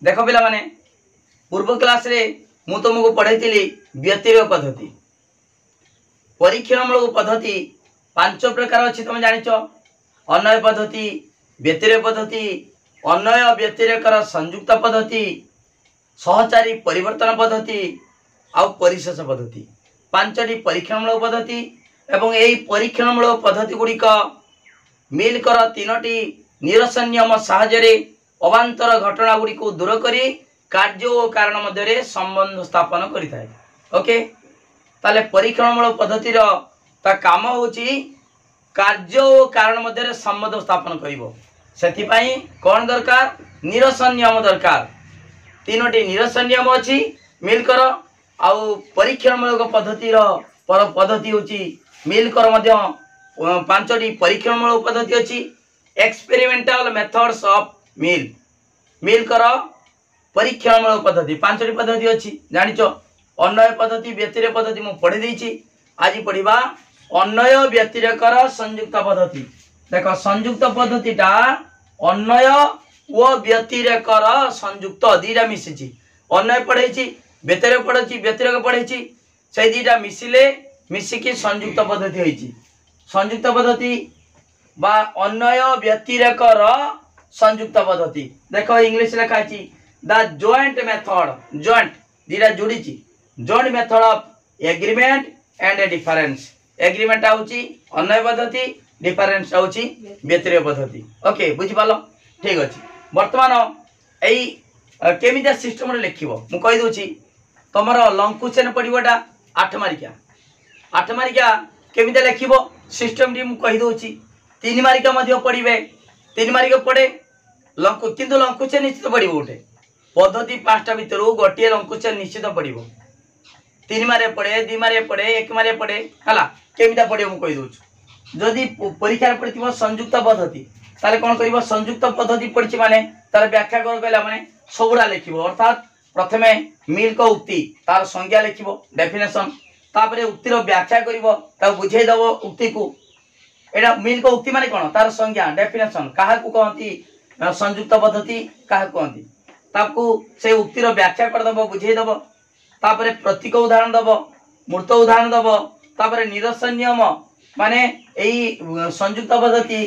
देख पिला माने पूर्व क्लास रे मु तुमको पढ़ाई व्यतिरेक पद्धति परीक्षणमूलक पद्धति 5 प्रकार अच्छी तुम जानिच अन्वय पद्धति व्यतिरेक पद्धति अन्वय व्यतिरेकर संयुक्त पद्धति सहचारी परिवर्तन पद्धति आउ परिशेष पद्धति 5टी परीक्षणमूलक पद्धति एवं यही परीक्षणमूलक पद्धति गुड़िक मिलकर 3टी निरसन नियम साहाय्य अवांतर घटना गुड़ी को दूर करी कार्य और कारण मध्य संबंध स्थापन करिथाय। ओके ताले परीक्षणमूलक पद्धतिर ता काम होची कार्य और कारण मध्य संबंध स्थापन करिवो सेथिपाई कोन दरकार निरसन नियम दरकार 3टी निरसन नियम अछि मिलकर आउ परीक्षणमूलक पद्धतिर पर पद्धति होची मिलकर मध्य 5टी परीक्षणमूलक पद्धति अछि एक्सपेरिमेंटल मेथड्स ऑफ मिल कर परीक्षणमूलक पद्धति 5टी पद्धति अच्छी जानिच अन्वय पद्धति व्यतिरेक पद्धति मु पढ़ी देछि आज पढ़िबा अन्वय व्यतिरेकर संयुक्त पद्धति। देख संयुक्त पद्धतिटा अन्वय व व्यतिरेकर संयुक्त दीटा मिसिछि अन्वय पढ़ेछि व्यतिरेक पढ़ेछि व्यतिरेक पढ़ेछि से दीटा मिसिले मिसिकी संयुक्त पद्धति होइछि संयुक्त पद्धति बा अन्वय व्यतिरेकर संयुक्त पद्धति। देख इंग्लिश लिखा है द जॉइंट मेथड जॉइंट दीटा जोड़ी joint method of agreement and difference agreement आउची अन्वय पद्धति डिफरेंस आउची व्यतिरेक पद्धति। ओके बुझी पालो ठीक अछि वर्तमान एई केमिटा सिस्टम रे लिखिबो मु कहि दोछि तमरो लंकुचन पडिबोटा 8 मारिका केमिटा लिखिबो सिस्टम डी मु कहि दोछि 3 मारिका मध्य पडिबे 3 मारिका पड़े लंकु किंतु लंकुचन निश्चित पड़ो गोटे पद्धति 5टा भितर गोटे लंकुचन निश्चित पड़ो 3 मारे पड़े 2 मारे पड़े 1 मारे पड़े है केमिटा पड़ो मुझे कही दूँ जदि परीक्षा पड़ी संयुक्त पद्धति ताले कौन कर संयुक्त पद्धति पड़ी माने तार व्याख्या कर कहला माने सबुड़ा लिखिबो अर्थात प्रथमे मिल को उक्ति तार संज्ञा लिखिबो डेफिनेशन तापरे उक्तिर व्याख्या करिवो ता बुझाई दबो उक्ति को एडा मिल को उक्ति माने कोन तार संज्ञा डेफिनेशन काहा को कहंती संयुक्त पद्धति काहा कहंती ताकू से उक्तिर व्याख्या कर दबो बुझाई दबो तापरे प्रतीक उदाहरण दबो मूर्त उदाहरण दबो तापरे निरसन नियम माने एई संयुक्त पद्धति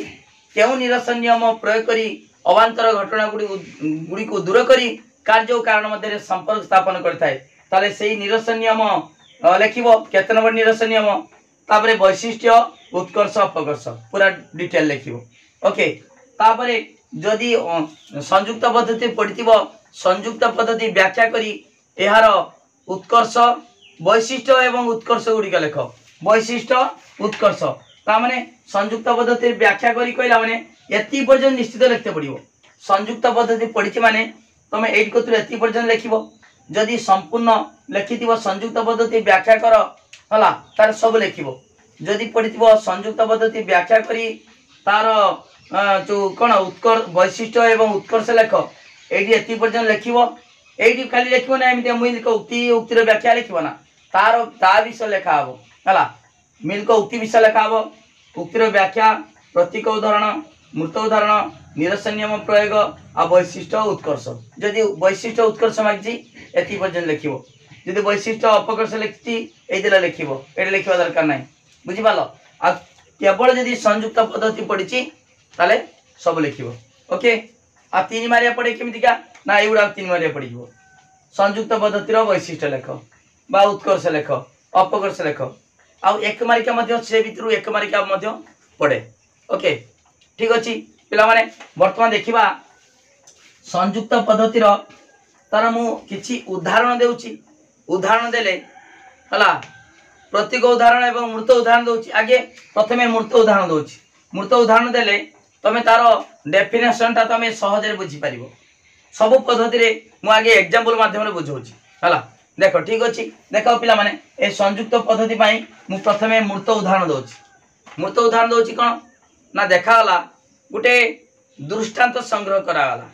केउ निरसन नियम प्रयोग करी अवांतर घटना गुडी को दूर करी कार्य और कारण मध्य संपर्क स्थापन करथाय ताले सेई निरसन नियम लिखिबो केते नंबर निरसन नियम तापरे वैशिष्ट्य उत्कर्ष अपकर्ष पूरा डिटेल लिखिबो। ओके तापरे जदि संयुक्त पद्धति पढ़िथिबो संयुक्त पद्धति व्याख्या करी एहार उत्कर्ष वैशिष्ट्य एवं उत्कर्ष गुडी का लेख वैशिष्ट्य उत्कर्ष ता माने संयुक्त पद्धति व्याख्या करी कहला माने एति पर्यंत निश्चित लिखते पड़िबो संयुक्त पद्धति पढ़िछि माने तमे 8 को एति पर्यंत लिखिबो जदि संपूर्ण लिखिथिबो संयुक्त पद्धति व्याख्या कर हला तार सब लिखिबो जदि पढ़िथिबो संयुक्त पद्धति व्याख्या करी तार जो कौन उत्कर्ष वैशिष्ट्य एवं उत्कर्ष लेख एटी एति पर्यंत लिखिबो एटी खाली लिखिबो ना एमिति मिल को उक्ति उक्तिर व्याख्या लिखिबो ना तार ता विषय लेखा हबो हला मिल को उक्ति विषय लेखा हबो उक्तिर व्याख्या प्रतीक उदाहरण मूर्त उदाहरण निरसन नियम प्रयोग आ वैशिष्ट्य उत्कर्ष जदि वैशिष्ट्य उत्कर्ष मागछि एति पर्यंत लिखिबो जदि वैशिष्ट्य अपकर्ष लिखछि एदिला लिखिबो एटा लिखिबा दरकार नै बुझि पालो आ केवल जदि संयुक्त पद्धति पढ़िछि ताले सब लिखिबो। ओके आ 3 मारिया पड़े केमितिका ना एउडा 3 मारिया पड़ी जीवो संयुक्त पद्धतिर वैशिष्ट्य लेख बा उत्कर्ष लेख अपकर्ष लेख आ 1 मारिका मध्य से भितरु 1 मारिका मध्य पड़े। ओके ठीक अछि पिला माने वर्तमान देखिबा संयुक्त पद्धतिर तार मु किछि उदाहरण देउछि उदाहरण देले हला प्रतीक उदाहरण एवं मूर्त उदाहरण दउछि आगे प्रथमे मूर्त उदाहरण दउछि मूर्त उदाहरण देले तमे तार डेफिनेशन ता तमे सहज रे बुझी परिबो सब पद्धति रे मु आगे एग्जांपल माध्यम रे बुझौछि हला देखो ठीक अछि देखो पिला माने ए संयुक्त पद्धति पई मु प्रथमे मूर्त उदाहरण दउछि कोन ना देखा हला गुटे दृष्टांत संग्रह करा हला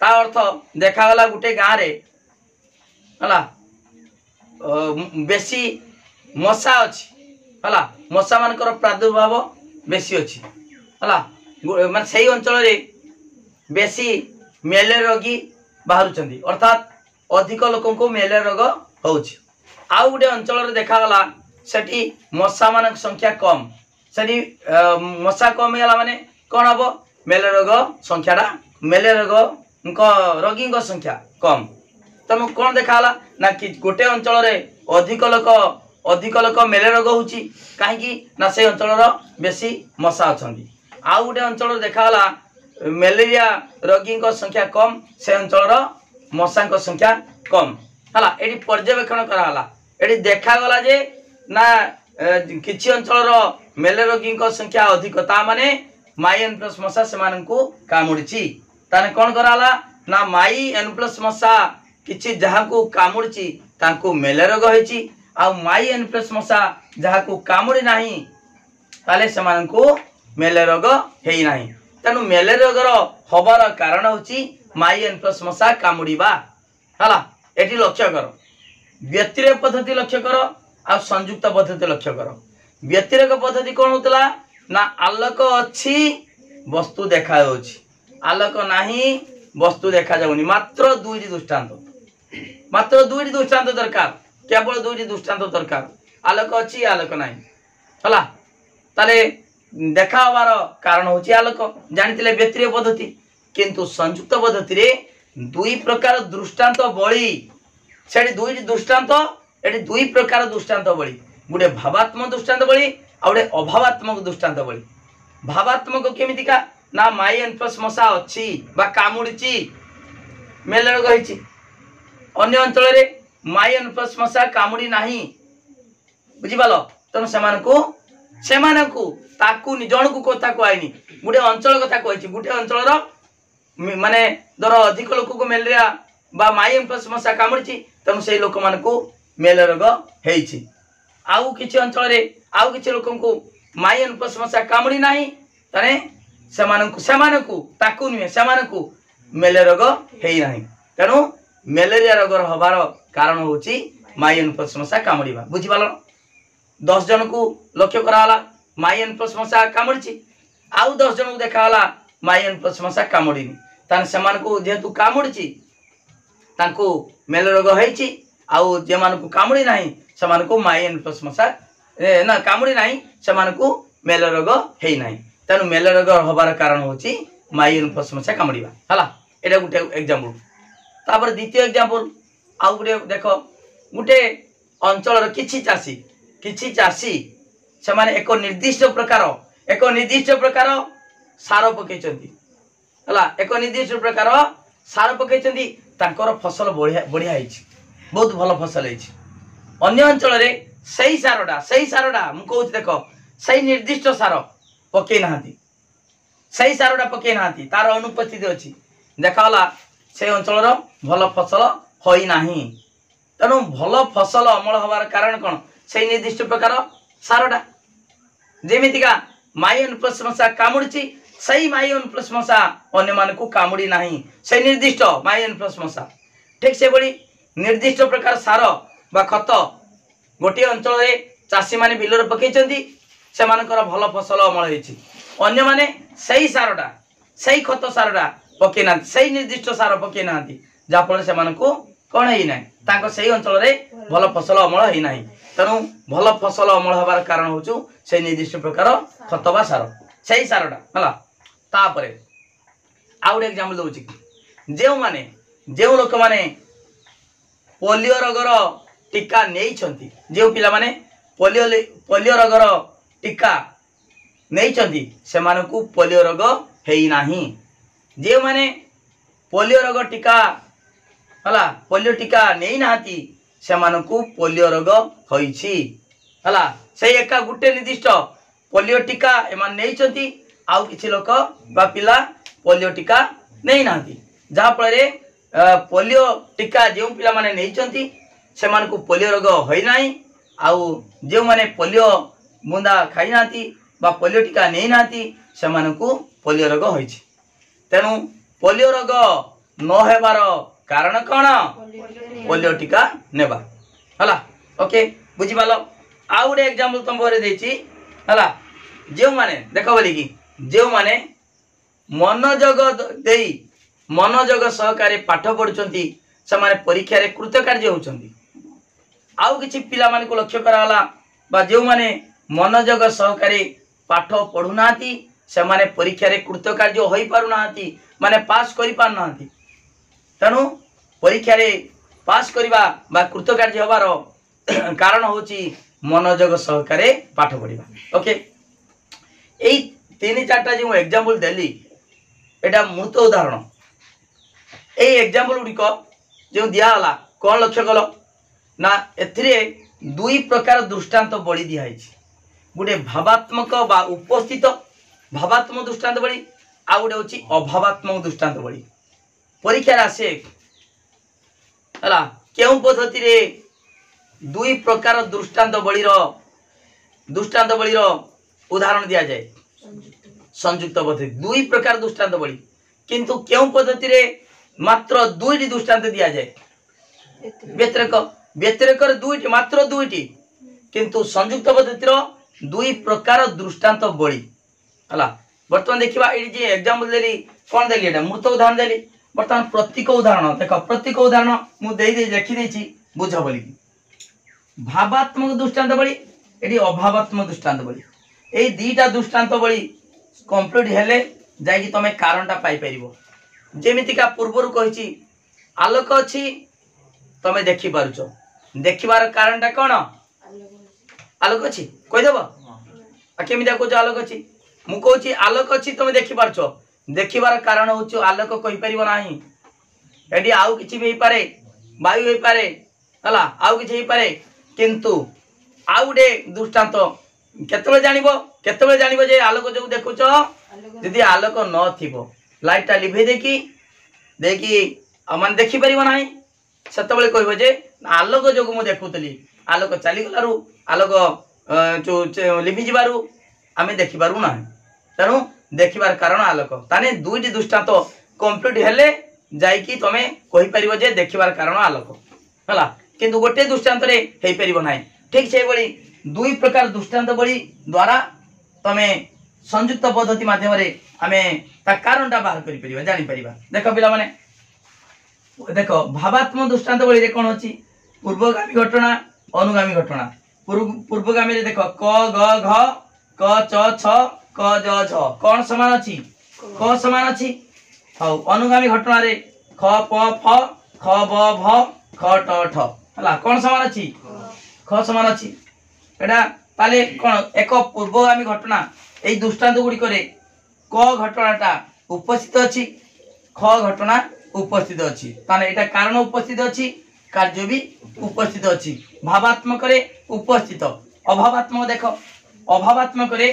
ता अर्थ देखा हला गुटे गां रे हला बेसी मशा अछि हला मशा मानकर प्रादुर्भाव बेसी अछि हला माने सही अंचल रे बेसी मेलेरिया रोगी बाहरुचंदी अर्थात अधिक लोक को मेलेरिया रोग होउछि। आउ गोटे अंचल देखागला सेठी मशा मान संख्या कम सेठी मशा कम होला माने कौन हम मेलेरिया रोग संख्याटा मेलेरिया रोग रोगी संख्या कम तेणु कौन देखाला ना कि गोटे अंचल अधिक लोक मेलेरिया रोग होउछि कहीं ना से अंचल बेसी मशा अछंती। आउ गोटे अंचल देखाला मेलेरिया रोगी संख्या कम से अंचल मशा संख्या कम है। ये पर्यवेक्षण कराला ये देखागला जे ना किछि अंचल मेलेरिया रोगी संख्या अधिक ता माने माई एनप्लस मशा से कामुड़ी ताने कौन कराला ना माई एनप्लस मशा किछि जहाँ को कामुड़ी तांको मेलेरिया रोग होइछि आ माई एनप्लस मशा जहाँ को कामुड़ी नाही ताले से मेलेरिया रोग हेई नाही। तेणु मेलेरिया रोग हबार कारण होछि माई एनप्लस मशा कामुड़ीबा हला। एटी लक्ष्य कर व्यतिरेक पद्धति लक्ष्य कर आ संयुक्त पद्धति लक्ष्य कर। व्यतिरेक पद्धति कौन होतला ना आलोक अच्छी वस्तु देखा जाउछि आलोक नाही वस्तु देखा जाउनी मात्र दुईटी दृष्टांत दरकार केवल दुईटी दृष्टांत दरकार आलोक अच्छी आलोक नाही हला। ताले देखा हबार कारण होछि आलोक जानितिले व्यतिरेक पद्धति किंतु संयुक्त पद्धति रे दुई प्रकार दृष्टांत बळी सेठी दुईटी दृष्टांत एटी दुई प्रकार दृष्टांत बळी गुटे भावात्मक दृष्टांत बळी आ गुटे अभावात्मक दृष्टांत बळी। भावात्मक केमितिका ना माई एनप्लस मशा अच्छी बा कामुड़ी मेलेरिया रोग होइछि अन्य अंचल रे माई एनप्लस मशा कामुड़ी नाही बुझिपाल तेणु सेमानकु ताकू जन को कथा कहनी गोटे अंचल कथा कही गोटे अंचल माने धर अधिक लोक को मेलेरिया बा माई एनप्लस मशा कामुड़ी तेणु से लोक मान मेलेरिया रोग होइछि। आउ किछि अंचल रे आउ किछि लोक को माई एनप्लस मशा कामुड़ी नाही तने सेमानकु ताकू नुहे सेमानकु मेलेरिया रोग हेई नाही। तेणु मेलेरिया रोग हबार कारण होछि माई एनप्लस मशा कामुड़ीबा बुझिपाल। 10 जन को लक्ष्य कराला माई एनप्लस मशा कामुड़ी आउ 10 जन को देखाला माई एनप्लस मशा कामुड़ीनी ताने सेमानकु जेहेतु कामुड़ी तांको मेलेरिया रोग होइछि आउ जे मानकु कामुड़ी नाही सेमानकु माई एनप्लस मशा ना कामुड़ी नाही सेमानकु मेलेरिया रोग हेई नाही। तेणु मेलेरिया रोग हबार कारण होछि माई एनप्लस मशा कामुड़ीबा हला। एटा गुटे एग्जांपल। तापर द्वितीय एग्जांपल आउ गुटे देखो गुटे अंचल किछि चासी से माने एक निर्दिष्ट प्रकार सार पकेचंती हला एक निर्दिष्ट प्रकार सार पकेचंती तांकर फसल बढ़िया हिची बहुत भल फसल हिची। अन्य अंचल रे सही सारडा मु कहूची देखो सही निर्दिष्ट सार पके नाहांती सही सारडा पके नाहांती तार अनुपस्थिति अछि देखाला से अंचल भल फसल होई नाही। तेणु भल फसल अमल हबार कारण कौन से निर्दिष्ट प्रकार सारडा जेमितिका माई एनप्लस मशा कामुड़ी सही माई एनप्लस मशा अन्य मान को कामुड़ी नाही से निर्दिष्ट माई एनप्लस मशा ठीक से बड़ी निर्दिष्ट प्रकार सार बा खत गोटे अंचल रे चाषी माने बिलर पकेचंती से मानकर भल फसल अमल होइछि अन्य माने सही सारडा सही खत सारडा पके ना सही निर्दिष्ट सार पके ना जहाँ फल से कौन है ना तांको सही अंचल रे भल फसल अमल है ना। तेणु भल फसल अमल हबार कारण होचु से निर्दिष्ट प्रकार खत बा सार सही सारटा हला। तापरे आउ गोटे एग्जांपल दउछि जो लोक माने पोलियो रोगर टीका नहीं छंती जो पिला माने पोलियो रोगर टीका नहीं छंती से मानकु पोलियो रोग हेई नाही। जे माने पोलियो रोग टीका हला पोलियो टीका नहीं नाहांती से मानकु पोलियो रोग होइछि हला। से एका गुटे निर्दिष्ट पोलियो टीका एमान नहीं छंती आउ किछि लोक बा पिला पोलियो टीका नहीं नाहांती जहाँ फल पोलियो टीका जो पिला माने नहीं छंती से मानकु पोलियो रोग होई नाही आउ जो माने पोलियो बुंदा खाई नाहांती बा पोलियो टीका नहीं नाहांती से मानकु पोलियो रोग होइछि। तेणु पोलियो रोग न हेबार कारण कौन पोलियो टीका नेबा हला। ओके बुझी पालो। आउ गोटे एग्जांपल तुम बरे देछि हला जो माने देखो बोली कि जो माने मनोजग देई मनोयोग सहकारे पाठ पढ़ुचंती से माने परीक्षा रे कृतकार्य होचंती। आउ किछि पिला मान को लक्ष्य कराला बा जो माने मनोयोग सहकारे पाठ पढ़ुनाती से माने परीक्षा रे कृतकार्य होई पारुनाती माने पास करि पारुनाती। तेणु परीक्षा रे पास करिबा बा कृतकार्य होबार कारण होची मनोयोग सहकारे पाठ पढ़िबा। ओके एई तीन चारटा जो एग्जांपल देली एटा मूर्त उदाहरण। ए एग्जांपल गुडी को जो दिया हला कोन लक्ष्य कलो ना एथिरे दुई प्रकार दृष्टांत बळी दिया है। गोटे भावात्मक बा उपस्थित भावात्मक दृष्टांत बळी आ गोटे होची अभावात्मक दृष्टांत बळी। परीक्षा आसे हला केउ पद्धति रे दुई प्रकार दृष्टांत बळीर उदाहरण दिया जाए। संयुक्त पद्धति दुई प्रकार दृष्टांत बळी किंतु केउ पद्धति रे मात्र दुईटी दृष्टांत दिया जाए। व्यतिरेक व्यतिरेक दुईटी मात्र दुईटी किंतु संयुक्त पद्धतिर दुई प्रकार दृष्टांत बळी हला। वर्तमान देखिबा एडी जे एग्जांपल देली कोन देली एटा मूर्त उदाहरण देली। वर्तमान प्रतीक उदाहरण देखो प्रतीक उदाहरण मु देई दे लिखि देछि बुझ बोली। भावात्मक दृष्टांत बळी एडी अभावात्मक दृष्टांत बळी ए दीटा दृष्टांत बळी कंप्लीट हेले जाई कि तमे कारणटा पाई परिबो। जेमिति का पूर्वरु कहिछि आलोक अछि तमे देखि पारुछो देखिबार कारणटा कोन आलोक अछि कहि देबो आ केमिदा को आलोक अछि मु कहूछि आलोक अछि तमे देखि पारुछो देखिबार कारण होछु आलोक कहि परिबो नाही। एडी आउ किछि भी पारे वायु होई पारे हला आउ किछि होई पारे किंतु आउ डे दृष्टांत केतबे जानिबो जे आलोक जो देखुछो यदि आलोक न थिबो लाइटटा लिभे देखि अमन देखि परिबो नाही सेतबेले कहबो जे आलोक जो मु देखुतली आलोक चली गलारु आलोक जो लिभि जिबारु आमे देखि पारु ना। तेणु देखिबार कारण आलोक ताने दुईटी दृष्टांत कंप्लीट हेले जाई कि तमे कहि परिबो जे देखिबार कारण आलोक हला किंतु गोटे दृष्टांत रे हेई परिबो नाही। ठीक से बळी दुई प्रकार दृष्टांत बळी द्वारा तमे संयुक्त पद्धति माध्यम रे हमें ता कारणटा बाहर करि परिबा जानि परिबा। देखो पिला माने देखो भावात्मक दृष्टांत बळी रे कोन अछि पूर्वगामी घटना अनुगामी घटना। पूर्वगामी रे देखो क ग घ क च छ क ज झ कोन समान अछि क समान अछि। हौ अनुगामी घटना रे ख प फ ख ब भ ख ट ठ हला कोन समान अछि ख समान अछि। एडा ताले कोन एक पूर्वगामी घटना एई दृष्टांत गुडी करे क घटनाटा उपस्थित अछि ख घटना उपस्थित अछि ताने एटा कारण उपस्थित अछि कार्य भी उपस्थित अछि। भावात्मक रे उपस्थित अभावात्मक देखो अभावात्मक रे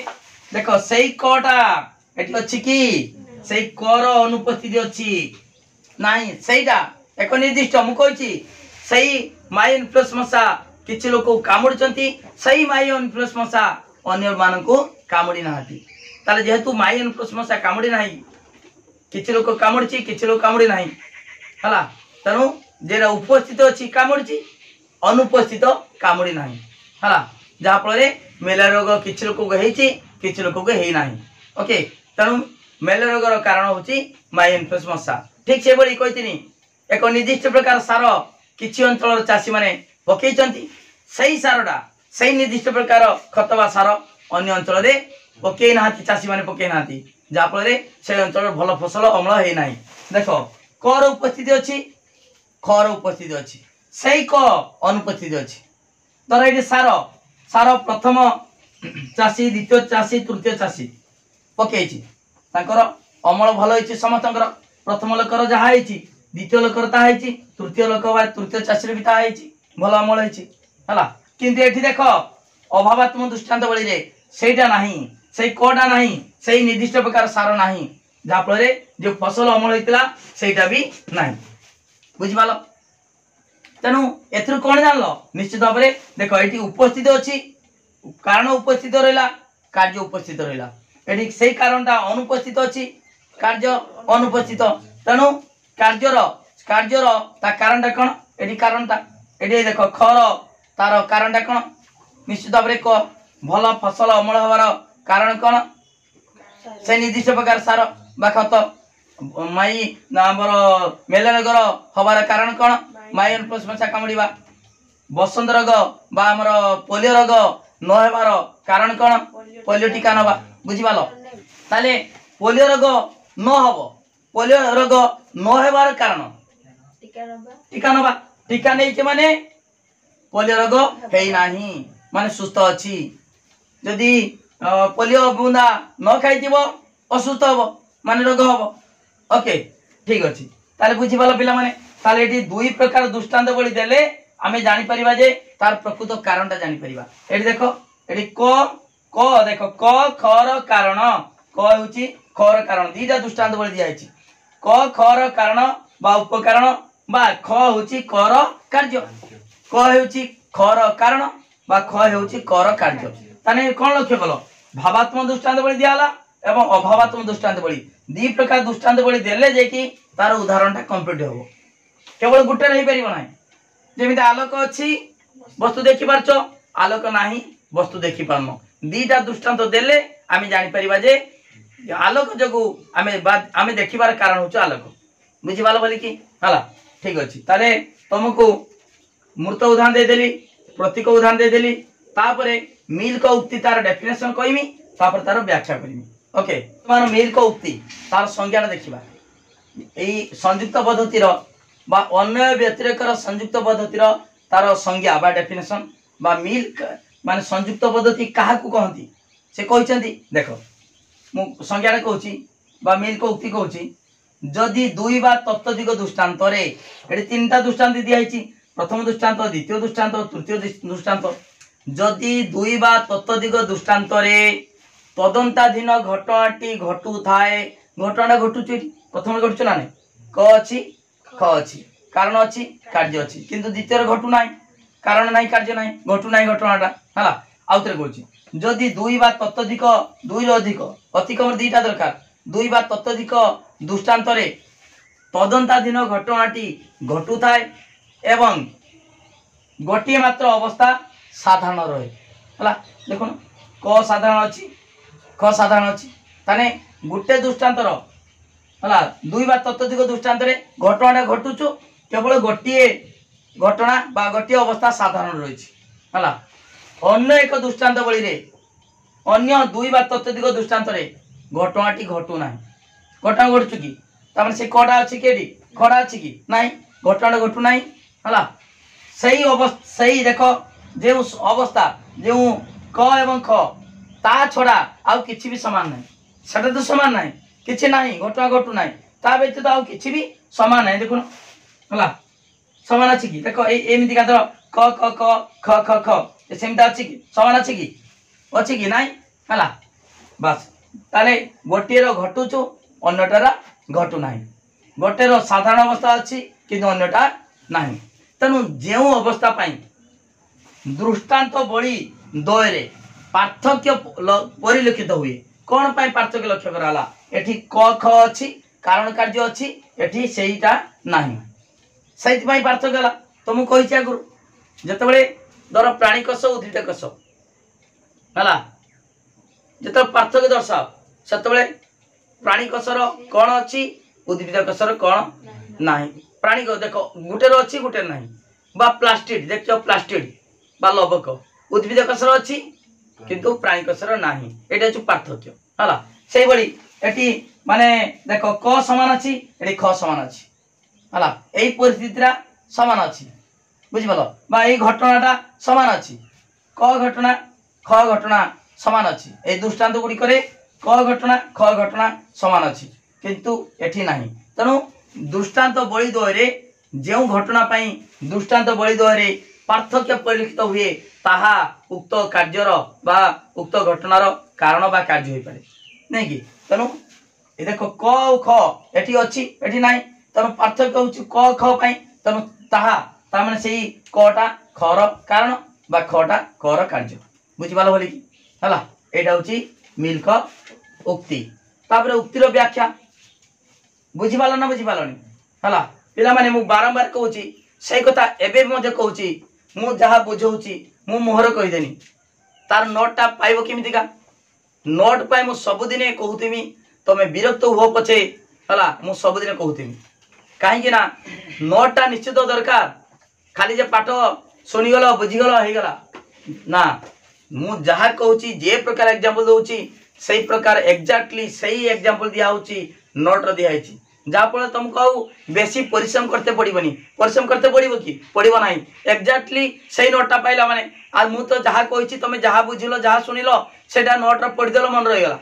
देखो सेई कटा एटी अछि कि सेई कर अनुपस्थित अछि नाही सेईटा एक निर्दिष्ट मु कहिछि सेई माई इन्फ्लुएंस मसा किछि लोक कामुडचंती सेई माई इन्फ्लुएंस मसा अन्य मानकु कामुडी नाहती ताले जेहेतु माई इन्फ्लुएंस मसा कामुडी नाही किछि लोक कामुडची किछि लोक कामुडी नाही हला। तनु जेरा उपस्थित अछि कामुडची अनुपस्थित कामुडी नाही हला जा फळे मेला रोग किछि लोक को हेछि किछि लोक को हेइ नाही। ओके तनु मेला रोगर कारण होछि माई इन्फ्लुएंस मसा। ठीक से बळी कहितिनी एक निर्दिष्ट प्रकार सार किछि अंचल चासी माने पकेइचंती सही सारडा सही निर्दिष्ट प्रकार खतवा सार अन्य अंचल रे पकेइ नाहती चासी माने पकेइ नाहती जा फळे से अंचल भल फसल अमल हेइ नाही। देखो कर उपस्थिति अछि खर उपस्थिति अछि सही क अनुपस्थिति अछि तर एठी सार सार प्रथम चासी द्वितीय चासी तृतीय चासी पकेइछि तांकर अमल भल होइछि समस्तंकर प्रथम लोकर जहा होइछि द्वितीय लोकर ता होइछि तृतीय लोक बा तृतीय चासी रे भी ता होइछि भल अमल होइछि हला। किंतु एठी देखो अभावात्मक दृष्टांत बळी रे सेटा नाही सेई कोडा नाही सेई निर्दिष्ट प्रकार सार नाही जा फळे जो फसल अमल होइतला सेटा भी नाही बुझि पालो। तेनु एथुर कोन जानलो निश्चित भाबरे देखो एठी उपस्थित अछि कारण उपस्थित रहिला कार्य उपस्थित रहिला एठी सेई कारणटा अनुपस्थित अछि कार्य अनुपस्थित। तेनु कार्यर ता कारणटा कोन एठी कारणटा एठी देखो खर तार कारणटा कोन निश्चित भाबरे को भल फसल अमल होवार कारण कोन से निर्दिष्ट प्रकार सार बा खत माई आमर मेलेरोगर हबार कारण कौन माई प्लस मशा कामुड़ा बसंत रोग बा आमर पोलियो रोग नहबार कारण कौन पोलियो टीका नवा बुझिपाल ताले पोलियो रोग न हब पोलियो रोग नहबार कारण टीका नवा टीका नहीं माने पोलियो रोग है नहीं माने सुस्थ अच्छी जदि पोलियो बुंदा न खाई असुस्थ हम माने रोग हम ओके ठीक अच्छे ताले बुझिपाल पिला माने ताले एटी दुई प्रकार दृष्टांत बड़ी देले आमे जानि परिबा जे तार प्रकृत कारणटा जानि परिबा एटी देखो एटी क क देखो क खर कारण क होची खर कारण दीटा दृष्टांत बड़ी दिया आइछि क खर कारण बा उपकारण बा ख होची कर कार्य क होची खर कारण बा ख होची कर कार्य ताने कोन लक्ष्य कलो भावात्मक दृष्टांत बड़ी दियाला एवं अभावात्मक दृष्टांत बड़ी दी प्रकार दृष्टांत बड़ी देले जे कि तार उदाहरणटा कंप्लीट हो केवल गुटे रही परिबो नाही जेमिति आलोक अछि वस्तु देखि पारछो आलोक नाही वस्तु देखि पारनो दीटा दृष्टांत देले आमे जानि परिबा जे आलोक जगु आमे देखिबार कारण होछ आलोक बुझि पालो बोली कि हला ठीक अछि ताले तुमको मूर्त उदाहरण दे देली प्रतीक उदाहरण दे देली तापरे मिल को उक्ति तार डेफिनेशन कहिमी तापर तार व्याख्या करिमी ओके मान मिल को उक्ति तार संज्ञा देखिबा एई संयुक्त पद्धतिर बा अन्य व्यतिरेकर संयुक्त पद्धतिर तार संज्ञा बा डेफिनेशन बा मिल माने संयुक्त पद्धति काहा को कहंती से कहिसंती देखो मु संज्ञा रे कहूची बा मिल को उक्ति कहूची जदि दुई बा तत्त्वदिग दृष्टांत रे एटी तीनटा दृष्टांत दिया हिची प्रथम दृष्टांत द्वितीय दृष्टांत तृतीय दृष्टांत जदि दुई बा तत्त्वदिग दृष्टांत रे तदंताधीन घटनाटी घटू थाए घटना घटुची प्रथम घटुछ ना क अछि ख अछि कारण अछि कार्य अछि किंतु द्वितीय घटू नाही कारण नाही कार्य नाही घटू नाही घटनाटा हला आउतरे कहूची जदि दुई बा तत्त्वदिक दुई रो अधिक अतिक्रम दीटा दरकार दुई बा तत्त्वदिक दृष्टांत रे तदंताधीन घटनाटी घटू थाए एवं गोटे मात्र अवस्था साधारण रहे हला देखो क साधारण अछि ख साधारण अछि ताने गुटे दृष्टांतर हला दुई बा तत्त्वदिक दृष्टांत रे घटनाटा घटुचु केवल गोटे घटना बा गोटे अवस्था साधारण रही हला अन्य एक दृष्टांत बळी रे अन्य दुई बा तत्त्वदिक दृष्टांत रे घटनाटी घटू नाही घटना घटुचु कि ताମାନେ से कोडा अछि केडी खडा अछि कि नाही घटना घटू नाही हला सही देखो जे अवस्था जो क एवं ख ता छड़ा आउ किछि भी समान नाही सेटा तो समान नाही किछि नाही घटना घटू नाही ता व्यतीत आउ किछि भी समान नाही देखो हला समान अछि कि देखो एमिति का क क क ख ख ख सेमता अछि कि समान अछि कि नाही हला बस ताले गोटे रो घटुचो अन्यटार घटू नाही गोटे रो साधारण अवस्था अछि किंतु अन्यटा नाही तेणु जो अवस्था पाई दृष्टांत बड़ी दयरे पार्थक्य परिलक्षित हुए कौन पाई पार्थक्य लक्ष्य कराला एठी क ख अछि कारण कार्य अछि एठी सेहीटा नाही सहित पाई पार्थक्य हला तुम कहिछि आगुरु जतबेले दर प्राणी कोष उद्भिद कोष हला जत पार्थक्य दर्शाओ सेतबेले प्राणी कोषर कौन अछि उद्भिद कोषर कौन नाही प्राणी को देखो गुटे रो अछि गुटे नाही बा प्लास्टिड देखो प्लास्टिड बा लवक उद्भिद कोषर अछि किंतु प्राणी कोषर नाही एटा छु पार्थक्य हला सेही बडी एटी माने देखो क समान अछि एटी ख समान अछि हला एई परिस्थितिरा समान अछि बुझि पालो बा एई घटनाटा समान अछि क घटना ख घटना समान अछि एई दृष्टांत गुडी करे क घटना ख घटना समान अछि किंतु एठी नाही तनु दृष्टांत बळी दोरे जो घटना पाई दृष्टांत बळी दोरे पार्थक्य परिलक्षित हुए ताहा उक्त कार्यर बा उक्त घटनार कारण बा कार्य होई पारे नै कि तनु ए देखो क ख एठी अछि एठी नाही तनु पार्थक्य होछि क ख पाई तनु ताहा ता माने सेही कटा खर कारण बा खटा कर कार्य बुझि पालो बोली कि हला एटा होछि मिल्क उक्ति तापरे उक्तिर व्याख्या बुझि पालो ना बुझि पालोनी हला पिला माने मु बारंबार कहूची सही कथा एबे मजे कहूची मु जहा बुझौची मु मोहर कहि देनी तार नोटटा पाइबो केमितिका नोट पाइ मु सब दिने कहूतिमी तमे विरक्त हो पछे हला मु सबुदिन कहूथिमि कहीं ना नोटा निश्चित दरकार खाली जे पाठ शुणीगल बुझीगल हो गला ना मु जहाँ कहूँ जे प्रकार एग्जांपल दूची सही प्रकार एक्जाक्टली सही एग्जांपल दिया होची नोट रो दिया होची जाफल तुमको आउ बेसी परिश्रम करते पड़ोनी परिश्रम करते पड़ो कि पड़ो ना एक्जाक्टली सही नोटा पाइला माने आज मु तो जहाँ कही तुम जहाँ बुझिल जहाँ शुणिल से नोट पढ़ीदेल मन रहीगला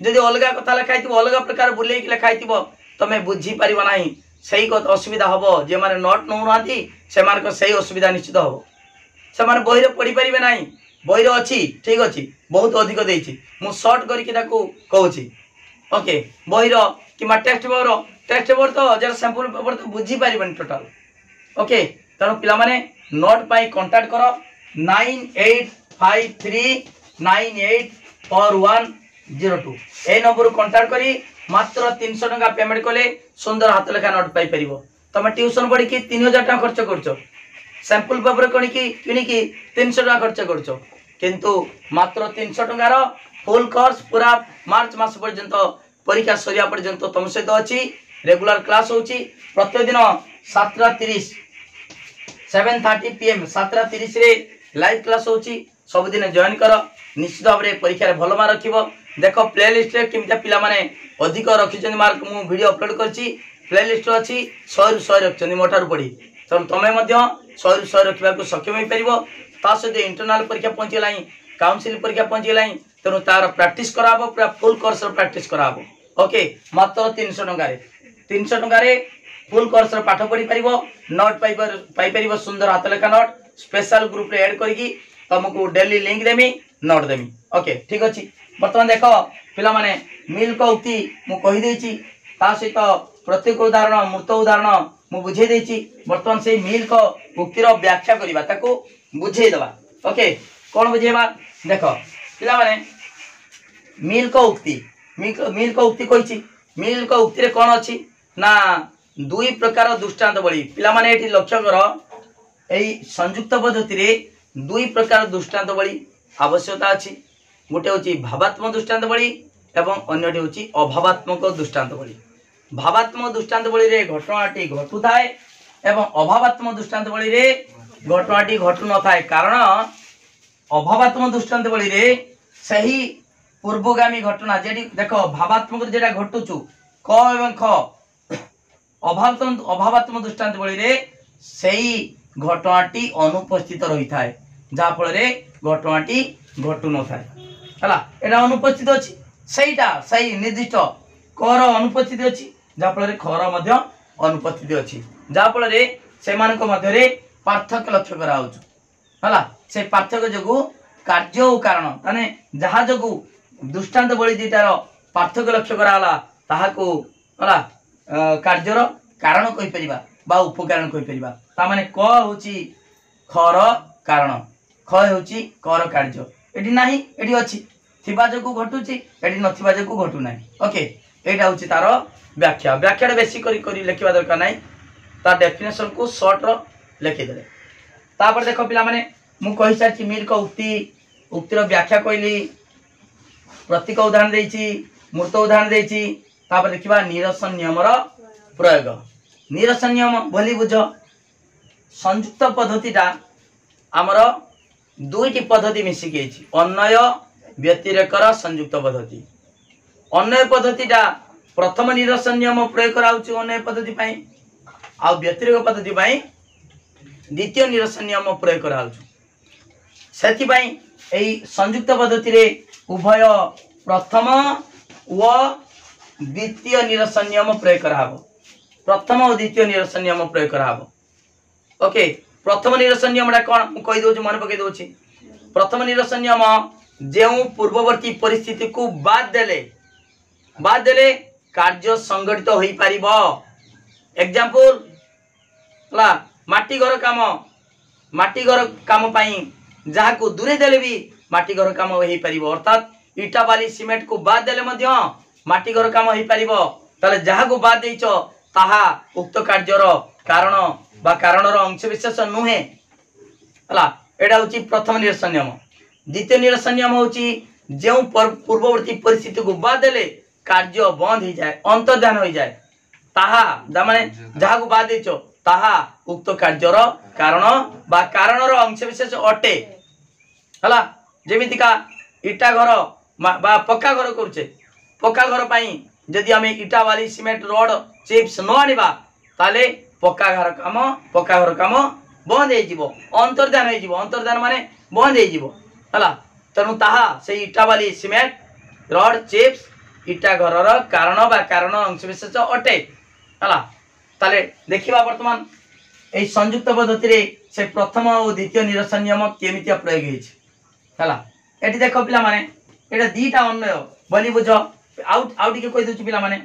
जदि अलग कथा लिखाई अलग प्रकार बुले लिखाई तुम बुझीपार ना सही असुविधा हम जे मैंने नोट नौ ना से असुविधा निश्चित हम से बही पढ़ी पारे ना बही अच्छी ठीक अच्छी बहुत अधिक देती मु सर्ट करके कहूँ ओके बहीर कि टेक्स्ट पेपर तो जरा सैंपल पेपर तो बुझी पारे टोटाल ओके तेणु पिला माने नोट पाई कांटेक्ट कर 9853984102 ए नंबर कांटेक्ट करी मात्र 300 टका पेमेंट कले सुंदर हाथ लेखा नोट पाई परिबो तुम ट्यूशन पढ़ी 3000 टका खर्च करछ सैंपल पेपर किणिकी 300 टका खर्च करछ किंतु मात्र 300 टकार फुल कोर्स पूरा मार्च मास पर्यंत परीक्षा सरिया पर्यंत तुम सहित अच्छी रेगुलर क्लास होची प्रतिदिन 7:30 7:30 PM 7:30 रे लाइव क्लास होची सबुदिन जॉइन कर निश्चित भाव में परीक्षा रे भल मार्क रखिबो देख प्लेलिस्ट रे किमता पिला माने अधिक रखिछन मार्क मु वीडियो अपलोड करची प्लेलिस्ट अछि 100 रु 100 रखछन मोठार पड़ी तम तमे मध्ये 100 रु 100 रखिबा को सक्षम होई परिबो ता सहित इंटरनल परीक्षा पहुंची लाई काउंसिल परीक्षा पहुंची लाई तेणु तार प्रैक्टिस कराबो पूरा फुल कोर्स प्रैक्टिस कराबो ओके मात्र 300 टंका फुल कोर्स पाठ पढ़ी पारिबो नोट पाई पारिबो सुंदर हाथ लेखा नोट स्पेशल ग्रुप रे ऐड करके तुमको डेली लिंक देमी नोट देमी ओके ठीक अछि वर्तमान देखो पिला माने मिल को उक्ति मु कहि देछि ता सहित प्रत्येक उदाहरण मूर्त उदाहरण मु बुझे देछि वर्तमान से मिल को उक्तिर व्याख्या करिबा ताको बुझे देबा ओके कोन बुझेबा देखो पिला माने मिल को उक्ति कही मिल को उक्ति रे कौन अच्छी ना दुई प्रकार दृष्टांत बड़ी पिला माने एठी लक्ष्य कर एई संयुक्त पद्धति रे दुई प्रकार दृष्टांत बड़ी आवश्यकता अच्छी गोटे होची भावात्मक दृष्टांत बड़ी एवं अन्यटी होची अभावात्मक दृष्टांत बड़ी भावात्मक दृष्टांत बड़ी रे घटनाटी घटु थाए एवं अभावात्मक दृष्टांत बड़ी रे घटनाटी घटु न थाए कारण अभावात्मक दृष्टांत बड़ी रे सही पूर्वगामी घटना जेडी देखो भावात्मक जेटा घटुचु क एवं ख अभावात्मक दृष्टांत बड़ी रे सही घटनाटी अनुपस्थित रही थाए जहा फल रे घटनाटी घटु न थाए हला एटा अनुपस्थित अछि सहीटा सही निर्दिष्ट कर अनुपस्थित अछि जहा फल रे खर मध्य अनुपस्थित अछि जहा फल रे सेमानक मध्य रे पार्थक्य लक्ष्य करा होछु हला से पार्थक्य जगु कार्य और कारण माने जहा जगु दृष्टांत बड़ी दीटार पार्थक्य लक्ष्य कराला ताहाको हला कार्यर कारण कहि परिबा बा उपकारण कहि परिबा ता माने क होची खर कारण ख होची कर कार्य एडी नाही एडी अछि थिबा जगु घटुची एडी नथिबा जगु घटु नाही ओके एटा होची तार व्याख्या व्याख्या बेसी करी लिखिबा दरकार नाही ता डेफिनेशन को शॉर्ट रो लिखि देले तापर देखो पिला माने मु कहि साची मिल को उक्तिर व्याख्या कहली प्रतीक उदाहरण देछि मूर्त उदाहरण देछि तापर देखिबा निरसन नियमर प्रयोग निरसन नियम बोली बुझ संयुक्त पद्धतिटा आमर दुईटी पद्धति मिसिकी अछि अन्वय व्यतिरेकर संयुक्त पद्धति अन्वय पद्धतिटा प्रथम निरसन नियम प्रयोग कराउछि अन्वय पद्धति पई आ व्यतिरेक पद्धति पई द्वितीय निरसन नियम प्रयोग कराउछि सेति पई एई संयुक्त पद्धति रे उभय प्रथम व द्वितीय निरसन नियम प्रयोग कराबो प्रथम और द्वितीय निरसन नियम प्रयोग कराबो ओके प्रथम निरसन नियमटा कोन मु कहि दोछि मन पकई दोछि प्रथम निरसन नियम जेउ पूर्ववर्ती परिस्थिति को बाद देले कार्य संगठित होई पारिबो एग्जांपल ला माटी घर काम पई जहा को दूरे देले भी माटी घर काम होई पारिबो अर्थात इटा बाली सीमेंट को बाद देले मध्य माटी घर काम होई पारिबो ताले जहा को बाद देइचो ताहा उक्त कार्यर कारण बा कारणर अंश विशेष नुहे हला एडा होची प्रथम निरसन नियम द्वितीय निरसन नियम होची जेउ पूर्ववर्ती परिस्थिति को बाद देले कार्य बंद हो जाए अंतर्ध्यान हो जाए ताहा माने जहाँ को बाद देछ ताहा उक्त कार्यर कारण बा कारणर अंश विशेष अटे हला जेमितिका इटा घर बा पक्का घर करुचे पक्का घर पाई जदि आम इटा वाली सीमेंट रोड चिप्स न आनिबा ताले पक्का घर काम बंद हो अंतर्ध्यान हो अंतर्ध्यान माने बंद हो हला तेणु ताहा से इटा वाली सीमेंट रोड चिप्स इटा घर कारण बा कारण अंश विशेष अटे हला ताले देखिबा वर्तमान ए संयुक्त पद्धति रे से प्रथम और द्वितीय निरसन नियम केमितिया प्रयोग होइछ हला एटी देखो पिला माने एटा दीटा अन्वय बोली बुझ आउट के कहि दोछि पिला माने